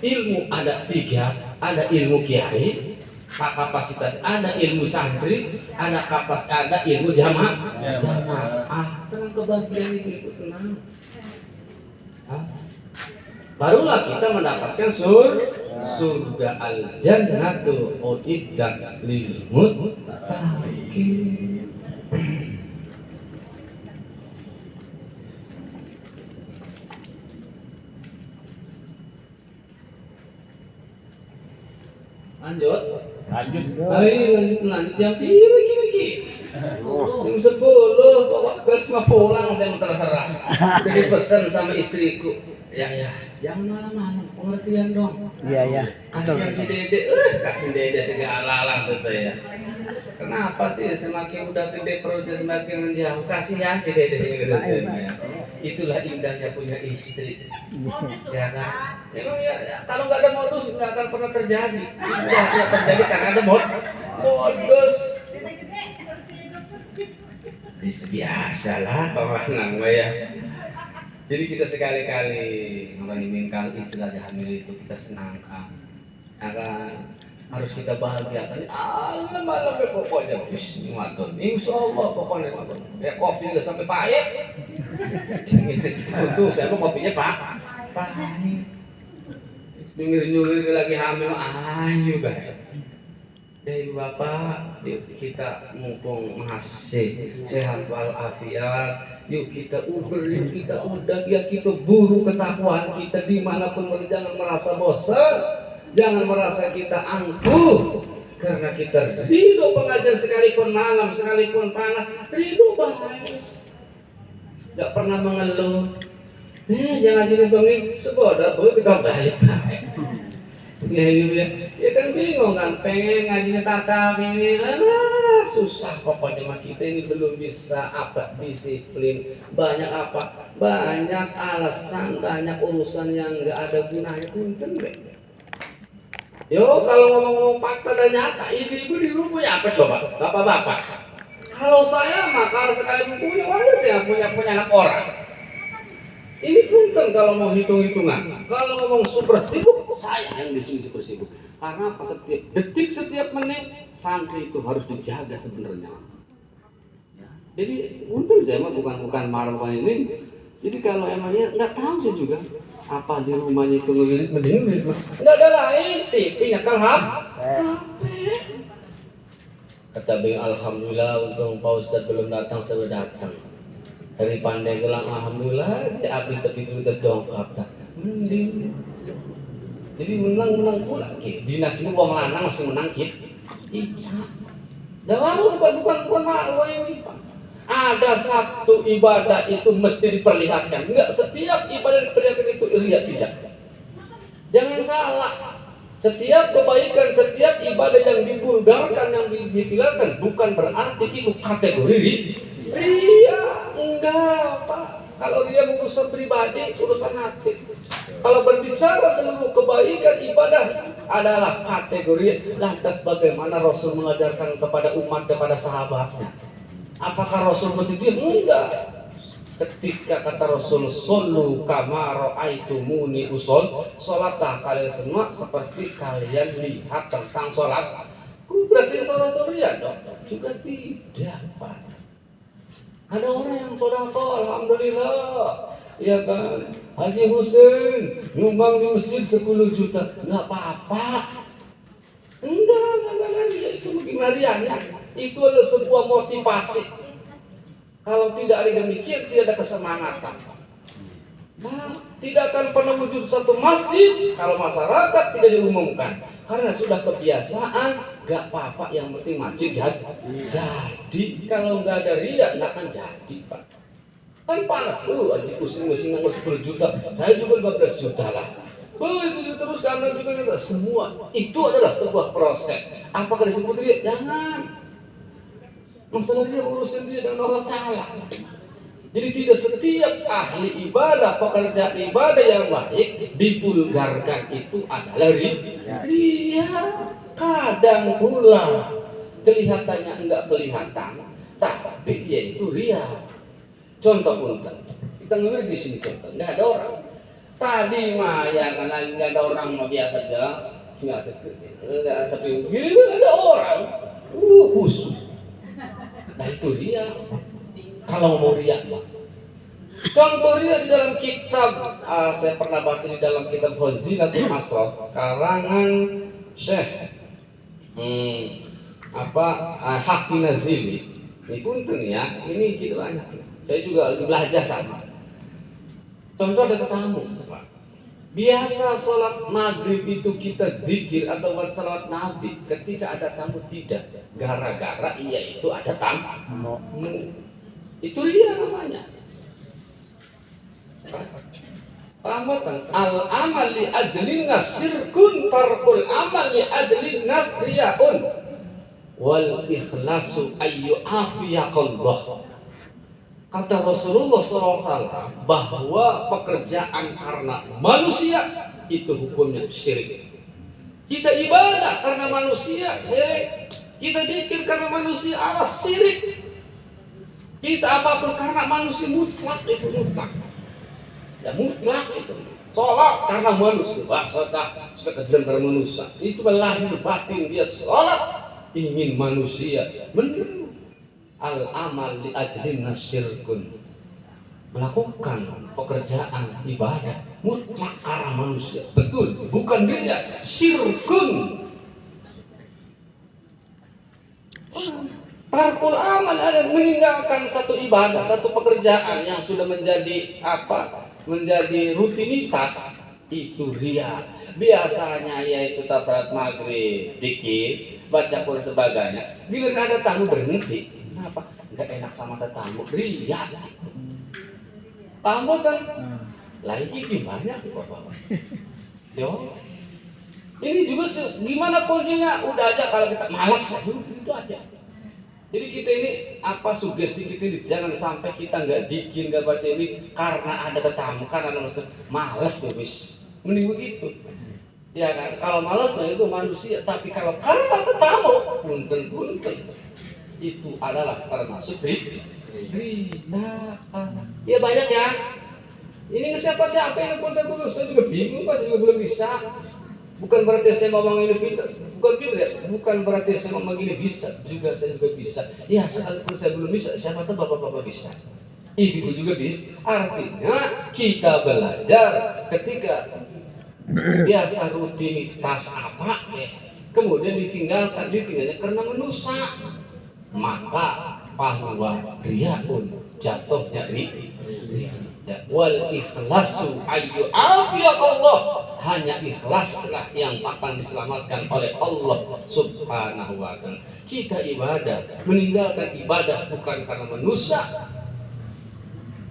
ilmu ada tiga, ada ilmu kiai, kapasitas, ada ilmu santri, ada ilmu jamaah. Tenang, kebahagiaan itu tenang. Barulah kita mendapatkan surga. surga al jannatu uiddat lil muttaqin. Lanjut. Lanjut jam piro iki? Jam 10 bawa gas mah pulang saya terserah. Jadi pesan sama istriku. Ya, jangan malam-malam, pengertian dong. Iya. Kasihan si Dede, kasih Dede segala lah gitu ya. Kenapa sih semakin udah gede perutnya semakin menjauh? Kasihan si Dede gitu ya. Itulah indahnya punya istri. Ya kan? Emang ya kalau nggak ada modus nggak akan pernah terjadi. Tidak terjadi karena ada modus. Biasalah orang ya. Jadi kita sekali-kali menginginkan istilah hamil itu kita senangkan, akan harus kita bahagiakan. Malam pokoknya bismillah, insyaallah pokoknya ya kopi nggak sampai pahit. Untuk saya kopinya pahit. Nyulir lagi hamil, ayo guys. Ya ibu bapak, yuk kita mumpung masih sehat walafiat, yuk kita yuk kita udah, ya kita buru ketakwaan kita dimanapun, jangan merasa bosan, jangan merasa kita angkuh, karena kita ridho pengajian sekalipun malam, sekalipun panas, ridho banget, gak pernah mengeluh. Jangan jadi benging, sebodoh kita balik. Ya kan bingung kan, pengen ngajinya tata ini, susah pokoknya mah kita ini belum bisa disiplin, banyak banyak alasan, banyak urusan yang nggak ada gunanya. Punten deh. Yo kalau ngomong fakta dan nyata, ibu-ibu di rumah ya apa coba, bapak-bapak? Kalau saya mah kalau sekali punya wajar saya punya anak orang. Ini punten kalau mau hitung-hitungan. Kalau ngomong super sibuk, saya yang disini super sibuk. Karena apa, setiap detik, setiap menit santri itu harus dijaga sebenarnya. Ya. Jadi punten saya mah bukan marah ini. Jadi kalau emangnya nggak tahu saya juga apa di rumahnya itu ngelilit, nggak ada lain. TV-nya kan Kata beliau, alhamdulillah untung Pak Ustadz belum datang, saya datang. Dari pandai gelang, alhamdulillah si abdi tapi itu dongkap tak mending. Jadi menang pula dina itu wong lanang masih menang Jawab bukan malu ini. Ada satu ibadah itu mesti diperlihatkan. Enggak setiap ibadah diperlihatkan itu ria, tidak. Jangan salah. Setiap kebaikan, setiap ibadah yang divulgarkan, yang diperlihatkan bukan berarti itu kategori ria. Enggak, Pak. Kalau dia urusan pribadi, urusan hati. Kalau berbicara seluruh kebaikan ibadah adalah kategori, lantas bagaimana Rasul mengajarkan kepada umat, kepada sahabatnya? Apakah Rasul mesti diam? Enggak. Ketika kata Rasul, "Shollu kama ra'aitumuni ushol", salatlah kalian semua seperti kalian lihat tentang salat. Berarti Rasul ya dong? Juga tidak, Pak. Ada orang yang sodako, alhamdulillah, ya kan, Haji Husin nyumbang di masjid 10 juta, nggak apa-apa. Enggak, ya itu bagaimana rianya? Itu adalah sebuah motivasi. Kalau tidak ada demikian, tidak ada kesemangatan. Nah, tidak akan pernah wujud satu masjid kalau masyarakat tidak diumumkan. Karena sudah kebiasaan, gak apa-apa, yang penting masjid jadi kalau nggak ada ria nggak akan jadi, Pak. Kan panas, Haji pusing-pusing nganggur 10 juta, saya juga 15 juta lah. Itu terus karena juga semua itu adalah sebuah proses. Apakah disebut ria? Jangan. Masalah dia urusan dia dengan Allah Ta'ala. Jadi tidak setiap ahli ibadah, pekerja ibadah yang baik divulgarkan itu adalah ria. Kadang pula kelihatannya enggak kelihatan, tapi yaitu ria. Contoh punten, kita ngelihat di sini contoh, enggak ada orang. Tadi mah ya karena enggak ada orang mah biasa aja, enggak sepi. Gini ada orang, khusus. Nah itu ria. Kalau mau ria, Contoh ria di dalam kitab, saya pernah baca di dalam kitab Khazinatul Asraf karangan Syekh Hakim Nazili. Ini punten ya, ini gitu banyak. Saya juga lagi belajar sama. Contoh ada tetamu, Pak. Biasa sholat maghrib itu kita zikir atau buat salawat Nabi. Ketika ada tamu tidak, gara-gara iya itu ada tamu. Itu ria namanya. Paham? Al-amal li ajlin nas syirkun, tarkul amal li ajlin nas riyaun, wal ikhlasu ayyu afiyaqallah. Kata Rasulullah SAW bahwa pekerjaan karena manusia itu hukumnya syirik. Kita ibadah karena manusia syirik. Kita zikir karena manusia awas syirik. Kita apapun karena manusia mutlak itu mutlak. Ya mutlak itu. Sholat karena manusia. Sholat sudah kejadian karena manusia. Itu lahir batin dia sholat ingin manusia meniru. Al-amal li ajlin nasyirkun, melakukan pekerjaan ibadah mutlak karena manusia, betul, bukan dia syirkun. Tarkul amal ada meninggalkan satu ibadah, satu pekerjaan yang sudah menjadi menjadi rutinitas, itu ria. Biasanya yaitu salat maghrib, zikir, baca Quran sebagainya. Bila ada tamu berhenti. Kenapa? Enggak enak sama tetamu, ria. Tamu kan lagi gimana Bapak? Yo. Ini juga gimana kondisinya? Udah aja kalau kita malas itu aja. Jadi kita ini sugesti kita ini jangan sampai kita nggak bikin, nggak baca ini karena ada tetamu, karena malas tuh bis. Mending begitu. Ya kan? Kalau malas nah itu manusia, tapi kalau karena tetamu, punten. Itu adalah termasuk ria. Ya banyak ya. Ini siapa yang pintar, saya juga bingung, saya juga belum bisa. Bukan berarti saya ngomong ini pintar, bukan berarti saya ngomong ini bisa, juga saya juga bisa. Ya sekalipun saya belum bisa, siapa tahu bapak-bapak bisa. Ibu juga bisa. Artinya kita belajar ketika biasa rutinitas kemudian ditinggalnya karena menusa. Maka bahwa riyaun jatuhnya ria. Wal ikhlasu ayyu afiyaqallah, hanya ikhlaslah yang akan diselamatkan oleh Allah Subhanahu wa ta'ala. Kita ibadah, meninggalkan ibadah bukan karena manusia.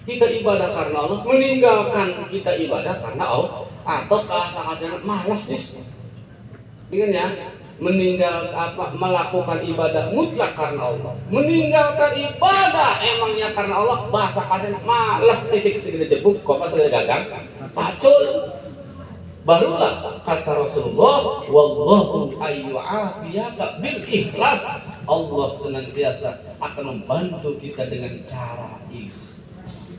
Kita ibadah karena Allah, meninggalkan kita ibadah karena Allah, atau kasar-kasar malas nih. Ingat ya, melakukan ibadah mutlak karena Allah, meninggalkan ibadah emangnya karena Allah, bahasa kasar malas titik segede jebuk kok pas segede gagang pacul. Barulah kata Rasulullah, wallahu ayyu afiyaka bil ikhlas, Allah senantiasa akan membantu kita dengan cara ikhlas.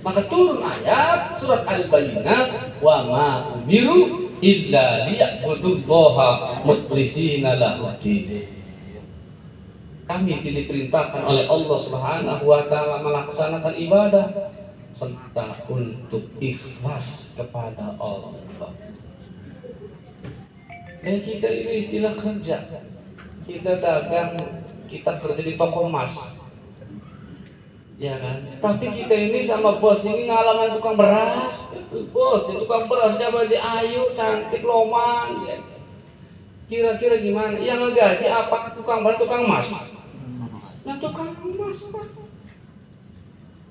Maka turun ayat surat Al-Bayyinah, wa ma umiru illa liya'budullaha mukhlishina lahud-din. Kami diperintahkan oleh Allah Subhanahu wa ta'ala melaksanakan ibadah serta untuk ikhlas kepada Allah. Kita ini istilah kerja. Kita dagang, kita kerja di toko emas. Ya kan? Tapi kita ini sama bos ini ngalaman tukang beras. Bos, tukang berasnya baju ayu, cantik, loman. Ya. Kira-kira gimana? Yang ngegaji apa? Tukang beras, tukang emas. Nah, tukang emas, Pak.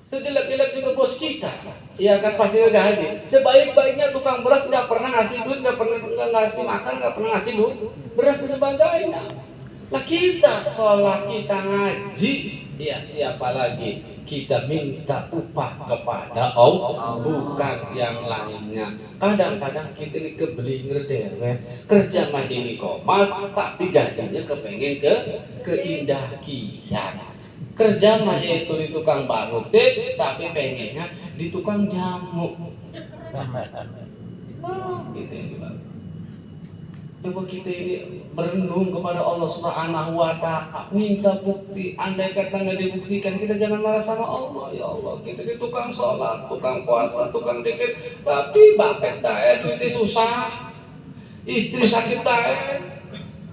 Sejelek-jelek juga bos kita. Ya kan pasti ngegaji. Sebaik-baiknya tukang beras nggak pernah ngasih duit, nggak pernah ngasih makan, nggak pernah ngasih duit. Beras dan sebagainya. Lah kita sholat, kita ngaji. Ya siapa lagi? Kita minta upah kepada Allah, bukan yang lainnya. Kadang-kadang kita ini kebeli ngedewet, kerja mandiri komas, tapi gajinya kepengen ke Indah Kiat. Kerja mah yaitu di tukang barut, tapi pengennya di tukang jamu. Gitu ya, Coba kita ini berenung kepada Allah Subhanahu wa Ta'ala, minta bukti. Andai kata nggak dibuktikan, kita jangan marah sama Allah. Ya Allah, kita ini tukang sholat, tukang puasa, tukang dikit, tapi bapet dae duitnya susah, istri sakit dae,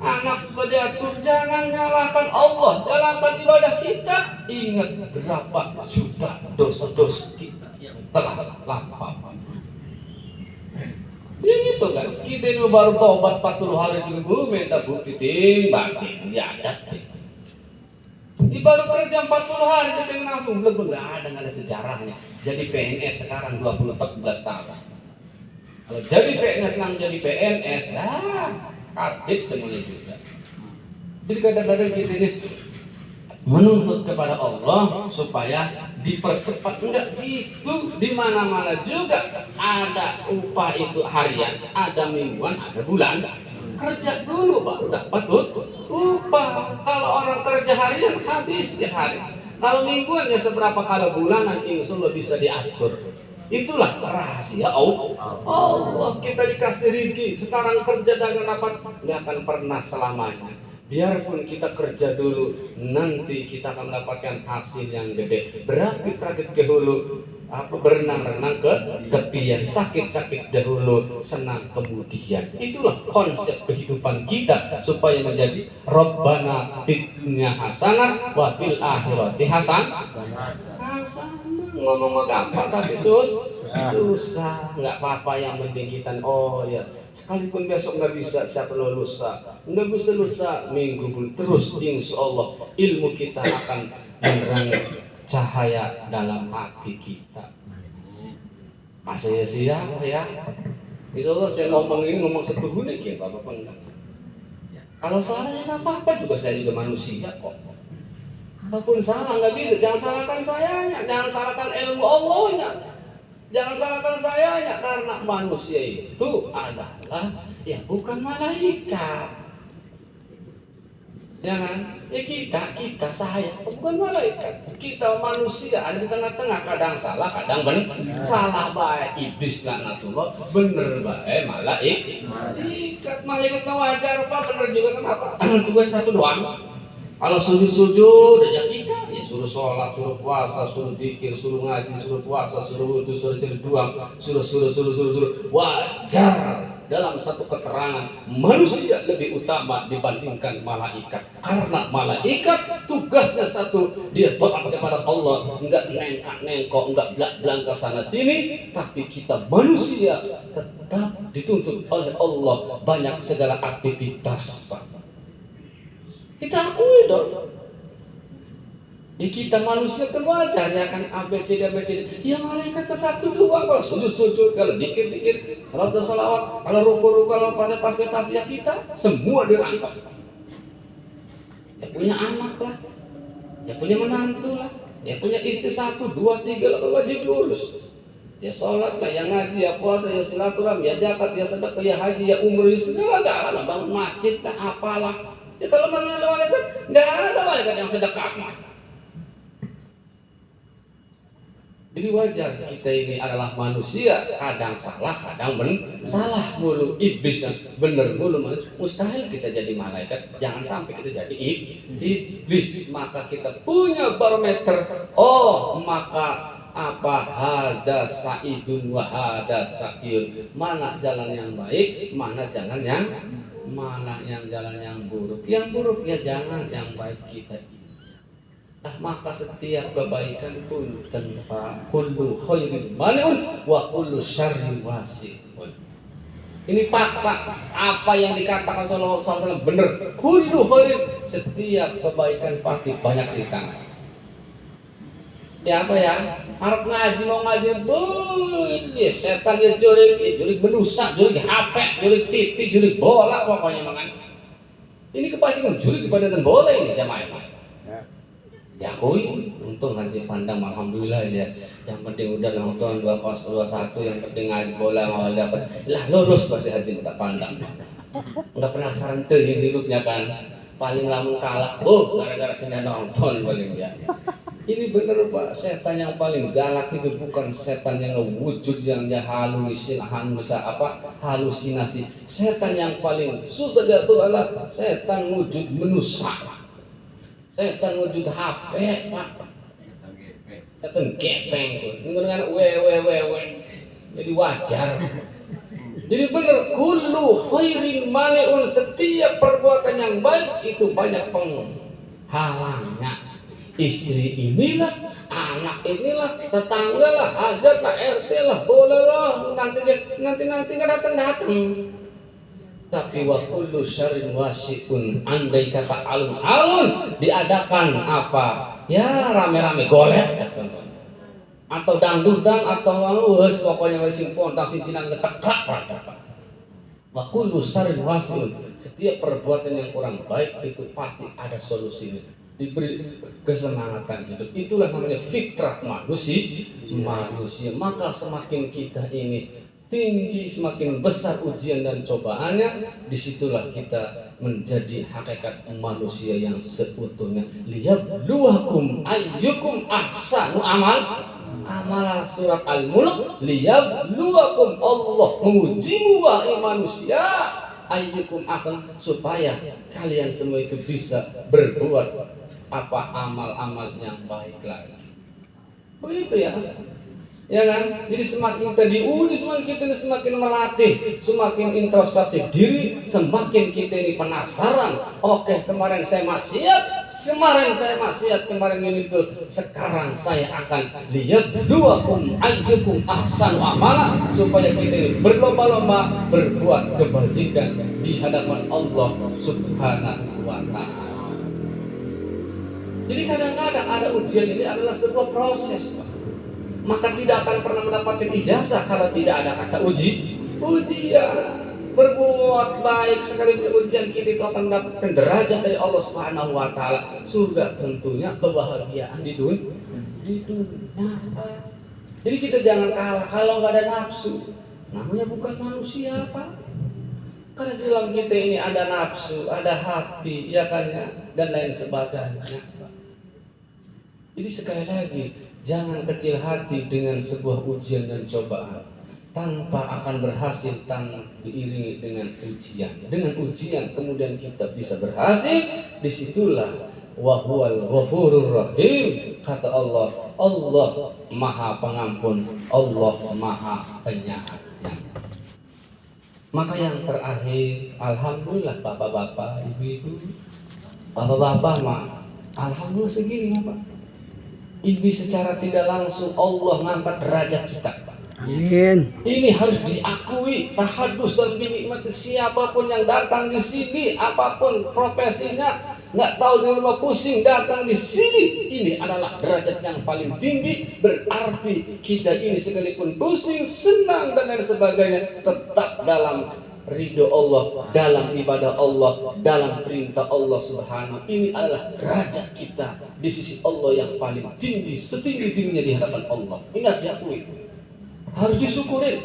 anak susah diatur. Jangan nyalakan Allah, jalankan ibadah kita. Ingat berapa juta dosa-dosa kita yang telah lampau. Ya gitu kan, kita ini baru tobat 40 hari juga minta bukti batin, ya ada. Ini baru kerja 40 hari, kita pengen langsung belum nggak ada sejarahnya. Jadi PNS sekarang 14 tahun. Kalau jadi PNS langsung jadi PNS, kaget semuanya juga. Jadi kadang-kadang kita ini menuntut kepada Allah supaya dipercepat, enggak gitu. Di mana-mana juga ada upah itu harian, ada mingguan, ada bulan. Kerja dulu baru dapat upah. Kalau orang kerja harian habis di hari. Kalau mingguan ya seberapa kali bulanan, insya Allah bisa diatur. Itulah rahasia Allah. Kita dikasih rezeki, sekarang kerja dengan dapat, nggak akan pernah selamanya. Biarpun kita kerja dulu, nanti kita akan mendapatkan hasil yang gede. Berakit-rakit ke hulu, berenang-renang ke tepian, sakit-sakit dahulu, senang kemudian. Itulah konsep kehidupan kita supaya menjadi Rabbana fid dunya hasanah wa fil akhirati hasanah. Ngomong gampang tapi susah. Nggak apa-apa, yang penting kita sekalipun besok nggak bisa, siapa lusa, nggak bisa lusa, minggu pun terus, insya Allah ilmu kita akan menerangi cahaya dalam hati kita. Masa ya siapa ya? Insya Allah saya ngomong setuhun ya, apa-apa enggak. Kalau salah ya nggak apa-apa, juga saya juga manusia kok. Apapun salah nggak bisa, jangan salahkan sayanya, jangan salahkan ilmu Allahnya. Jangan salahkan sayanya, karena manusia itu adalah bukan malaikat. Jangan, kita saya bukan malaikat. Kita manusia, ada di tengah-tengah, kadang salah, kadang benar. Salah baik iblis laknatullah, bener baik malaikat wajar apa, bener juga, kenapa? Tugas satu doang. Kalau sujud aja kita, ya suruh sholat, suruh puasa, suruh zikir, suruh ngaji, suruh puasa, suruh wudu, suruh berjuang, suruh. Wajar dalam satu keterangan, manusia lebih utama dibandingkan malaikat. Karena malaikat tugasnya satu, dia taat kepada Allah, enggak nengkok, enggak belak-belak ke sana sini. Tapi kita manusia tetap dituntut oleh Allah banyak segala aktivitas, Pak. Kita akui dong. Ya kita manusia terwajar ya kan, ABCD. Ya malaikat ke satu dua, kalau sujud, kalau dikir, salawat, kalau ruku, kalau pada tasbih ya kita semua dirangkap. Ya punya anak lah, ya punya menantu lah, ya punya istri 1, 2, 3 lah, wajib lurus. Ya sholat lah, ya ngaji, ya puasa, ya silaturahmi, ya zakat, ya sedekah, ya haji, ya umroh, segala bangun masjid lah, apalah. Ya kalau mengenal malaikat, nggak ada malaikat yang sedekah. Jadi wajar kita ini adalah manusia, kadang salah, kadang salah mulu, iblis dan bener mulu. Mustahil kita jadi malaikat, jangan sampai kita jadi iblis. Maka kita punya barometer. Maka apa, hada sa'idun wa hada sa'iyun. Mana jalan yang baik, mana jalan yang jalan yang buruk. Yang buruk ya jangan, yang baik kita. Maka setiap kebaikan pun tanpa kullu khairin mani'un wa kullu syarrin wasi'un. Ini fakta, apa yang dikatakan Sallallahu Alaihi Wasallam benar. Kullu khairin, setiap kebaikan pasti banyak di tangan. Ya apa ya? Harap ngaji, mau ngaji, setan dia jurik berusak, jurik HP, jurik TV, jurik bola, pokoknya makan. Ini kepastian jurik kepada bola ini jamaah. Ya akui, untung haji pandang, alhamdulillah aja. Yang penting udah nonton 2021, yang penting ngaji bola mau dapat. Lah lulus pasti haji tak pandang. Enggak penasaran tuh hidupnya kan. Paling lamun kalah, gara-gara sini nonton paling ya. Ini bener Pak, setan yang paling galak itu bukan setan yang wujud yang halusinasi. Setan yang paling susah diatur adalah setan wujud menusa. Setan wujud HP Pak. Setan gepeng tuh. Dengan jadi wajar. Jadi benar, kullu khairin mani'un, setiap perbuatan yang baik itu banyak penghalangnya. Istri inilah, anak inilah, tetangga lah, hajat lah, RT lah, boleh lah, nanti nggak datang. Tapi wa kullu syarrin wasi'un, andai kata alun-alun diadakan apa? Ya rame-rame golek atau dangdutan atau pokoknya masih spontan cincinan ketekak pada. Wa kullu syarrin wasi'un, setiap perbuatan yang kurang baik itu pasti ada solusinya. Diberi kesemangatan hidup, itulah namanya fitrah manusia. Maka semakin kita ini tinggi, semakin besar ujian dan cobaannya, disitulah kita menjadi hakikat manusia yang seutuhnya. Liyabluwakum ayyukum ahsanu amal surat Al-Mulk. Liyabluwakum, Allah mengujimu wahai manusia, ayyukum ahsan, supaya kalian semua itu bisa berbuat amal-amal yang baik lagi. Begitu ya. Ya kan? Jadi semakin kita diuji, semakin kita semakin melatih, semakin introspeksi diri, semakin kita ini penasaran. Oke, kemarin saya maksiat, kemarin ini tuh, sekarang saya akan liyabluwakum ayyukum ahsanu amala, supaya kita ini berlomba-lomba berbuat kebajikan di hadapan Allah Subhanahu wa Ta'ala. Jadi kadang-kadang ada ujian ini adalah sebuah proses, Pak. Maka tidak akan pernah mendapatkan ijazah kalau tidak ada kata ujian. Berbuat baik sekalipun ujian, kita itu akan mendapatkan derajat dari Allah Subhanahu wa Ta'ala. Surga tentunya, kebahagiaan di dunia. Jadi kita jangan kalah kalau nggak ada nafsu. Namanya bukan manusia, Pak. Karena di dalam kita ini ada nafsu, ada hati, ya kan ya, dan lain sebagainya. Jadi sekali lagi, jangan kecil hati dengan sebuah ujian dan cobaan. Tanpa akan berhasil tanpa diiringi dengan ujian. Dengan ujian kemudian kita bisa berhasil. Disitulah wa huwal ghafurur rahim. Kata Allah, Allah Maha Pengampun, Allah Maha Penyayang. Maka yang terakhir, alhamdulillah bapak-bapak, ibu-ibu, bapak-bapak mah, alhamdulillah segini Pak. Ini secara tidak langsung Allah ngangkat derajat kita. Amin. Ini harus diakui. Tahaddusan binikmati, siapapun yang datang di sini, apapun profesinya, nggak tahu di rumah pusing datang di sini, ini adalah derajat yang paling tinggi. Berarti kita ini sekalipun pusing, senang dan lain sebagainya, tetap dalam ridho Allah, dalam ibadah Allah, dalam perintah Allah Subhanahu. Ini adalah derajat kita di sisi Allah yang paling tinggi, setinggi-tingginya di hadapan Allah. Ingat, diakui, harus disyukurin.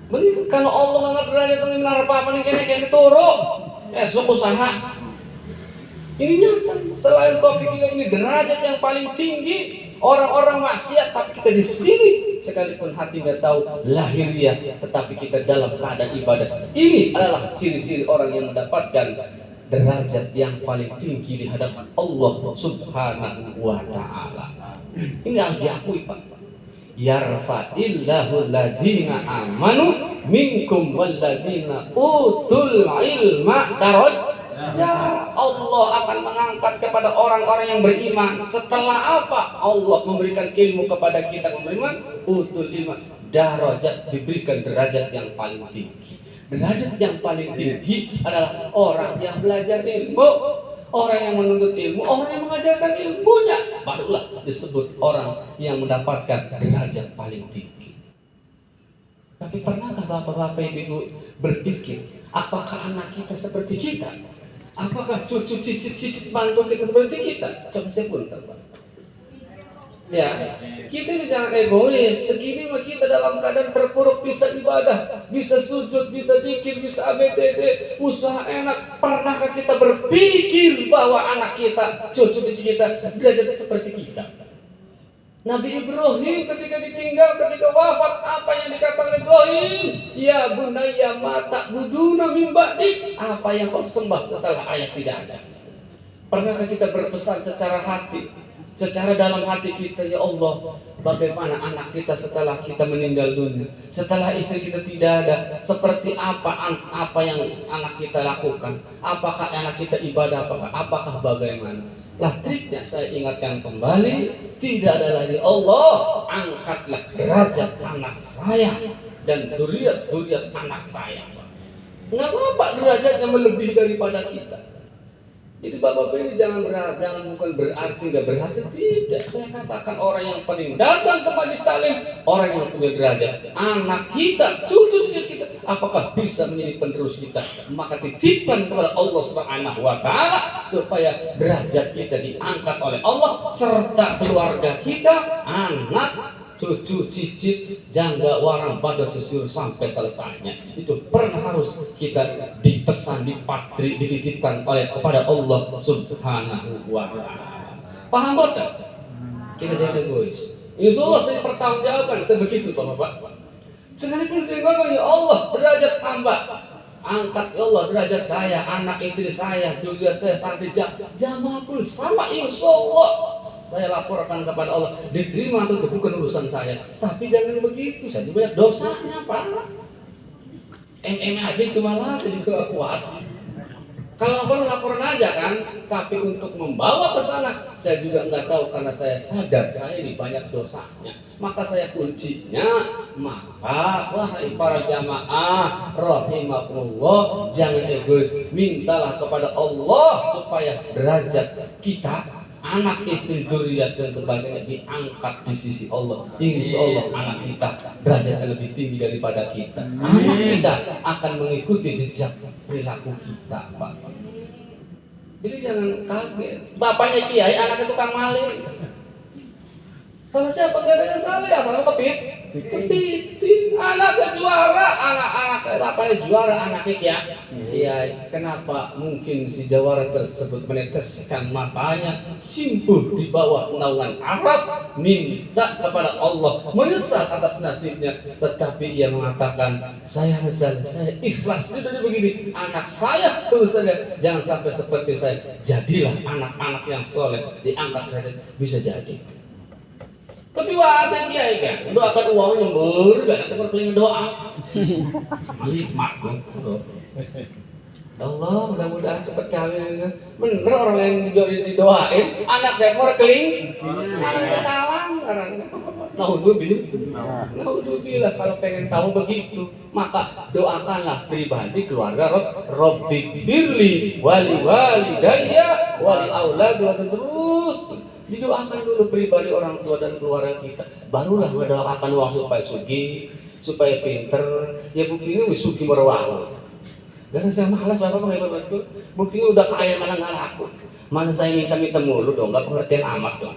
Benar, kalau Allah ngangkat derajat ini benar apa nih kayaknya turun, sok usaha. Ini nyata. Selain topik ini derajat yang paling tinggi. Orang-orang maksiat tapi kita di sini, sekalipun hati nggak tahu lahiriah, tetapi kita dalam keadaan ibadah. Ini adalah ciri-ciri orang yang mendapatkan derajat yang paling tinggi di hadapan Allah Subhanahu wa Ta'ala. Ini harus diakui, Pak. Yarfa'illahu alladhina amanu minkum walladhina utul ilma darajat. Allah akan mengangkat kepada orang-orang yang beriman. Setelah apa? Allah memberikan ilmu kepada kita yang beriman. Utul ilma darajat, diberikan derajat yang paling tinggi. Derajat yang paling tinggi adalah orang yang belajar ilmu, orang yang menuntut ilmu, orang yang mengajarkan ilmunya. Barulah disebut orang yang mendapatkan derajat paling tinggi. Tapi pernahkah bapak-bapak ibu berpikir, apakah anak kita seperti kita? Apakah cucu cicit-cicit mantu kita seperti kita? Coba saya pun terbang. Ya, kita ini jangan egois. Segini mah kita dalam keadaan terpuruk, bisa ibadah, bisa sujud, bisa zikir, bisa ABCD, usaha enak. Pernahkah kita berpikir bahwa anak kita, cucu-cucu kita derajat seperti kita? Nabi Ibrahim ketika ditinggal, ketika wafat, apa yang dikatakan Ibrahim? Ya bunayya ma ta'buduna min ba'di. Apa yang kau sembah setelah ayat tidak ada? Pernahkah kita berpesan secara hati, secara dalam hati kita, ya Allah, bagaimana anak kita setelah kita meninggal dunia, setelah istri kita tidak ada, seperti apa yang anak kita lakukan? Apakah anak kita ibadah, apakah bagaimana? Lah triknya saya ingatkan kembali, tidak ada lagi Allah, angkatlah derajat anak saya dan duriat anak saya. Nggak apa-apa derajatnya melebihi daripada kita. Jadi bapak-bapak ini jangan bukan berarti nggak berhasil, tidak. Saya katakan orang yang paling datang ke majelis taklim, orang yang punya derajat. Anak kita, cucu kita, apakah bisa menjadi penerus kita? Maka titipkan kepada Allah Subhanahu wa taala supaya derajat kita diangkat oleh Allah serta keluarga kita, anak, cucu, cicit, jangga, warang, badut, sisir sampai selesainya. Itu pernah harus kita dipesan, dipatri, dititipkan kepada Allah Subhanahu wa taala. Paham betul? Kita jangan egois. Insya Allah saya pertanggungjawaban sebegitu Bapak. Sekalipun saya ngomong, ya Allah derajat hamba, angkat ya Allah derajat saya, anak istri saya, juga saya santri jamaah pun sama, insya Allah saya laporkan kepada Allah, diterima atau bukan urusan saya. Tapi jangan begitu, saya juga banyak dosanya Pak. aja itu malah saya juga kuat. Kalau laporan aja kan, tapi untuk membawa ke sana saya juga nggak tahu, karena saya sadar saya ini banyak dosanya. Maka saya kuncinya, maka wahai para jamaah rahimakumullah, jangan egois, mintalah kepada Allah supaya derajat kita, anak, istri, zuriat dan sebagainya diangkat di sisi Allah. Insya Allah anak kita derajatnya lebih tinggi daripada kita. Anak kita akan mengikuti jejak perilaku kita, Pak. Jadi jangan kaget. Bapaknya kiai, anaknya tukang maling. Salah siapa? Gak ada yang salah, ya salah kepiting. Anaknya juara, anak bapaknya juara, anaknya kiai. Kenapa mungkin si jawara tersebut meneteskan matanya, simpuh di bawah naungan aras, minta kepada Allah, menyesal atas nasibnya, tetapi ia mengatakan, saya ikhlas. Jadi begini, anak saya terus saja, jangan sampai seperti saya. Jadilah anak-anak yang soleh, diangkat derajat, bisa jadi. Tapi wadah kiai kan, doakan uang nyembur, gak ada berkeling doa. Malikmat tuh. Allah, mudah-mudahan cepat kawin. Bener orang yang didoain, anak dekor keling, anaknya calang. Naudzubillah, kalau pengen tahu begitu, maka doakanlah pribadi keluarga Rabbi firli wali walidayya wali aulad, terus didoakan dulu pribadi orang tua dan keluarga kita, barulah mendoakan uang supaya sugih, supaya pinter. Ya buktinya wis sugih merwah. Karena saya malas bapak itu, buktinya udah kaya mana nggak laku. Masa saya minta mulu dong, nggak pengertian amat dong.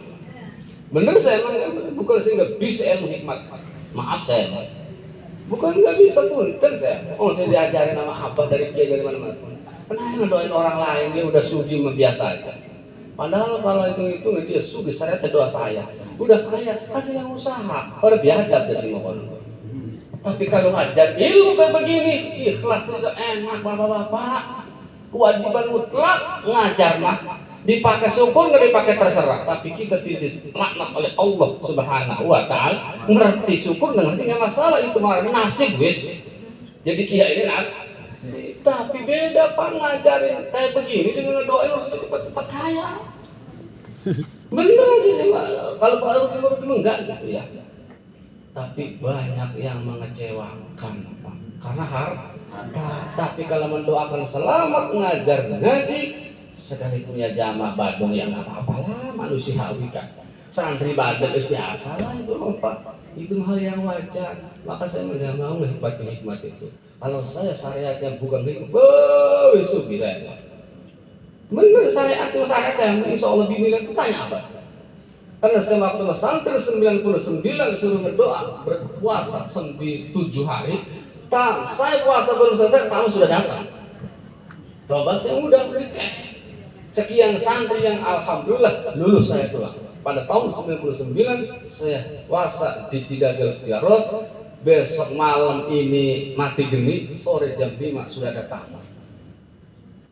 Bener saya emang, bukan saya nggak bisa ilmu hikmat. Maaf saya, bukan nggak bisa punten saya. Oh saya diajarin sama abah dari kiai dari mana-mana. Kenapa ngedoain orang lain dia udah sugih biasa aja. Padahal kalau itu dia sugih, saya doa saya udah kaya, kasih yang usaha, orang biadab deh sih mohon. Tapi kalau ngajar ilmu kayak begini, ikhlas udah enak bapak-bapak. Kewajiban mutlak ngajar mah, dipakai syukur nggak dipakai terserah. Tapi kita tidak laknat oleh Allah Subhanahu wa taala. Ngerti syukur nggak ngerti nggak masalah, itu mah nasib wis. Jadi kiai ini nasib. Tapi beda Pak, ngajarin kayak begini dengan doain harus cepat-cepat kaya. Bener aja sih Pak. Kalau baru enggak gitu ya. Tapi banyak yang mengecewakan Pak, karena harta. Tapi kalau mendoakan selamat ngajar ngaji, sekalipun ya jamaah badung yang apa-apa lah, manusiawi kan. Santri badung itu biasa lah itu Pak. Itu hal yang wajar. Maka saya nggak mau hikmat itu. Kalau saya syariatnya bukan hikmat, sugih saya. Bener syariat itu syariat saya, insya Allah bingung, tanya apa? Karena sewaktu santri 99 suruh berdoa, berpuasa 7 hari. Saya puasa baru selesai, tamu sudah datang. Coba saya udah dites. Sekian santri yang alhamdulillah lulus saya doa. Pada tahun 99 saya puasa di Cidagel Tiaros. Besok malam ini mati geni, sore jam 5 sudah datang.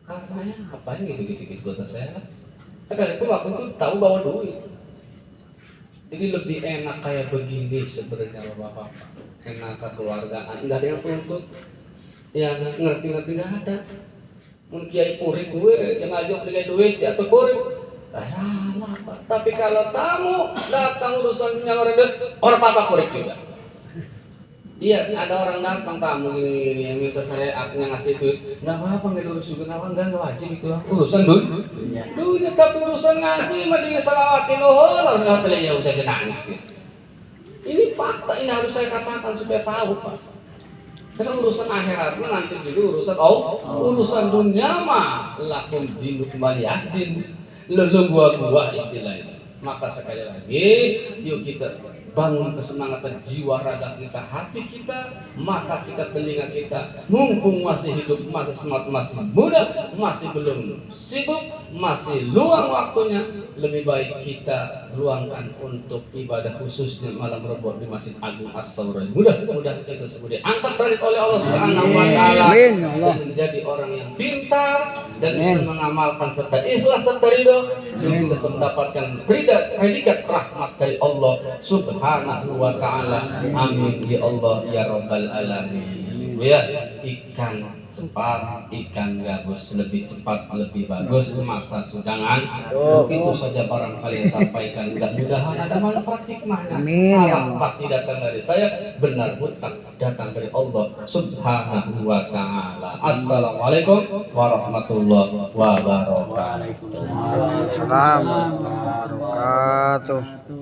Karena ngapain gitu-gitu kata saya. Sekarang itu waktu itu tahu bawa duit. Jadi lebih enak kayak begini sebenarnya bapak-bapak. Enak kekeluargaan, nggak ada yang tuntut. Ya ngerti-ngerti nggak ada. Mungkin kiai puri gue yang ngajak beli duit jatuh puri. Nah, salah Pak. Tapi kalau tamu datang urusan yang orang apa puri juga. Iya, ada orang datang tamu ini yang minta saya akhirnya ngasih duit. Nggak apa-apa, nggak urus juga, nggak wajib itu. Urusan duit, duitnya tapi urusan ngaji, mending salawatin lohor, harus nggak ya usah nangis. Ini fakta, ini harus saya katakan supaya tahu Pak. Karena urusan akhiratnya nanti juga urusan urusan dunia mah lakum dinukum waliyadin, lelung gua istilahnya. Maka sekali lagi, yuk kita bangun kesemangatan jiwa raga kita, hati kita, mata kita, telinga kita. Mumpung masih hidup, masih semangat, masih muda, masih belum sibuk, masih luang waktunya, lebih baik kita luangkan untuk ibadah khususnya malam Rebo di Masjid Agung As-Saurah. Mudah-mudahan kita semua diangkat dari oleh Allah Subhanahu wa taala dan menjadi orang yang pintar dan bisa mengamalkan serta ikhlas serta ridho sehingga bisa mendapatkan predikat rahmat dari Allah Subhanahu wa taala. Amin ya Allah ya rabbal alamin. Ya, ikan cepat, ikan gabus lebih cepat, lebih bagus, mata sudangan. Itu saja barangkali yang sampaikan. Mudah-mudahan ada manfaat hikmahnya. Salah pasti datang dari saya, benar mutlak datang dari Allah Subhanahu wa taala. Assalamualaikum warahmatullahi wabarakatuh. Waalaikumsalam warahmatullahi wabarakatuh.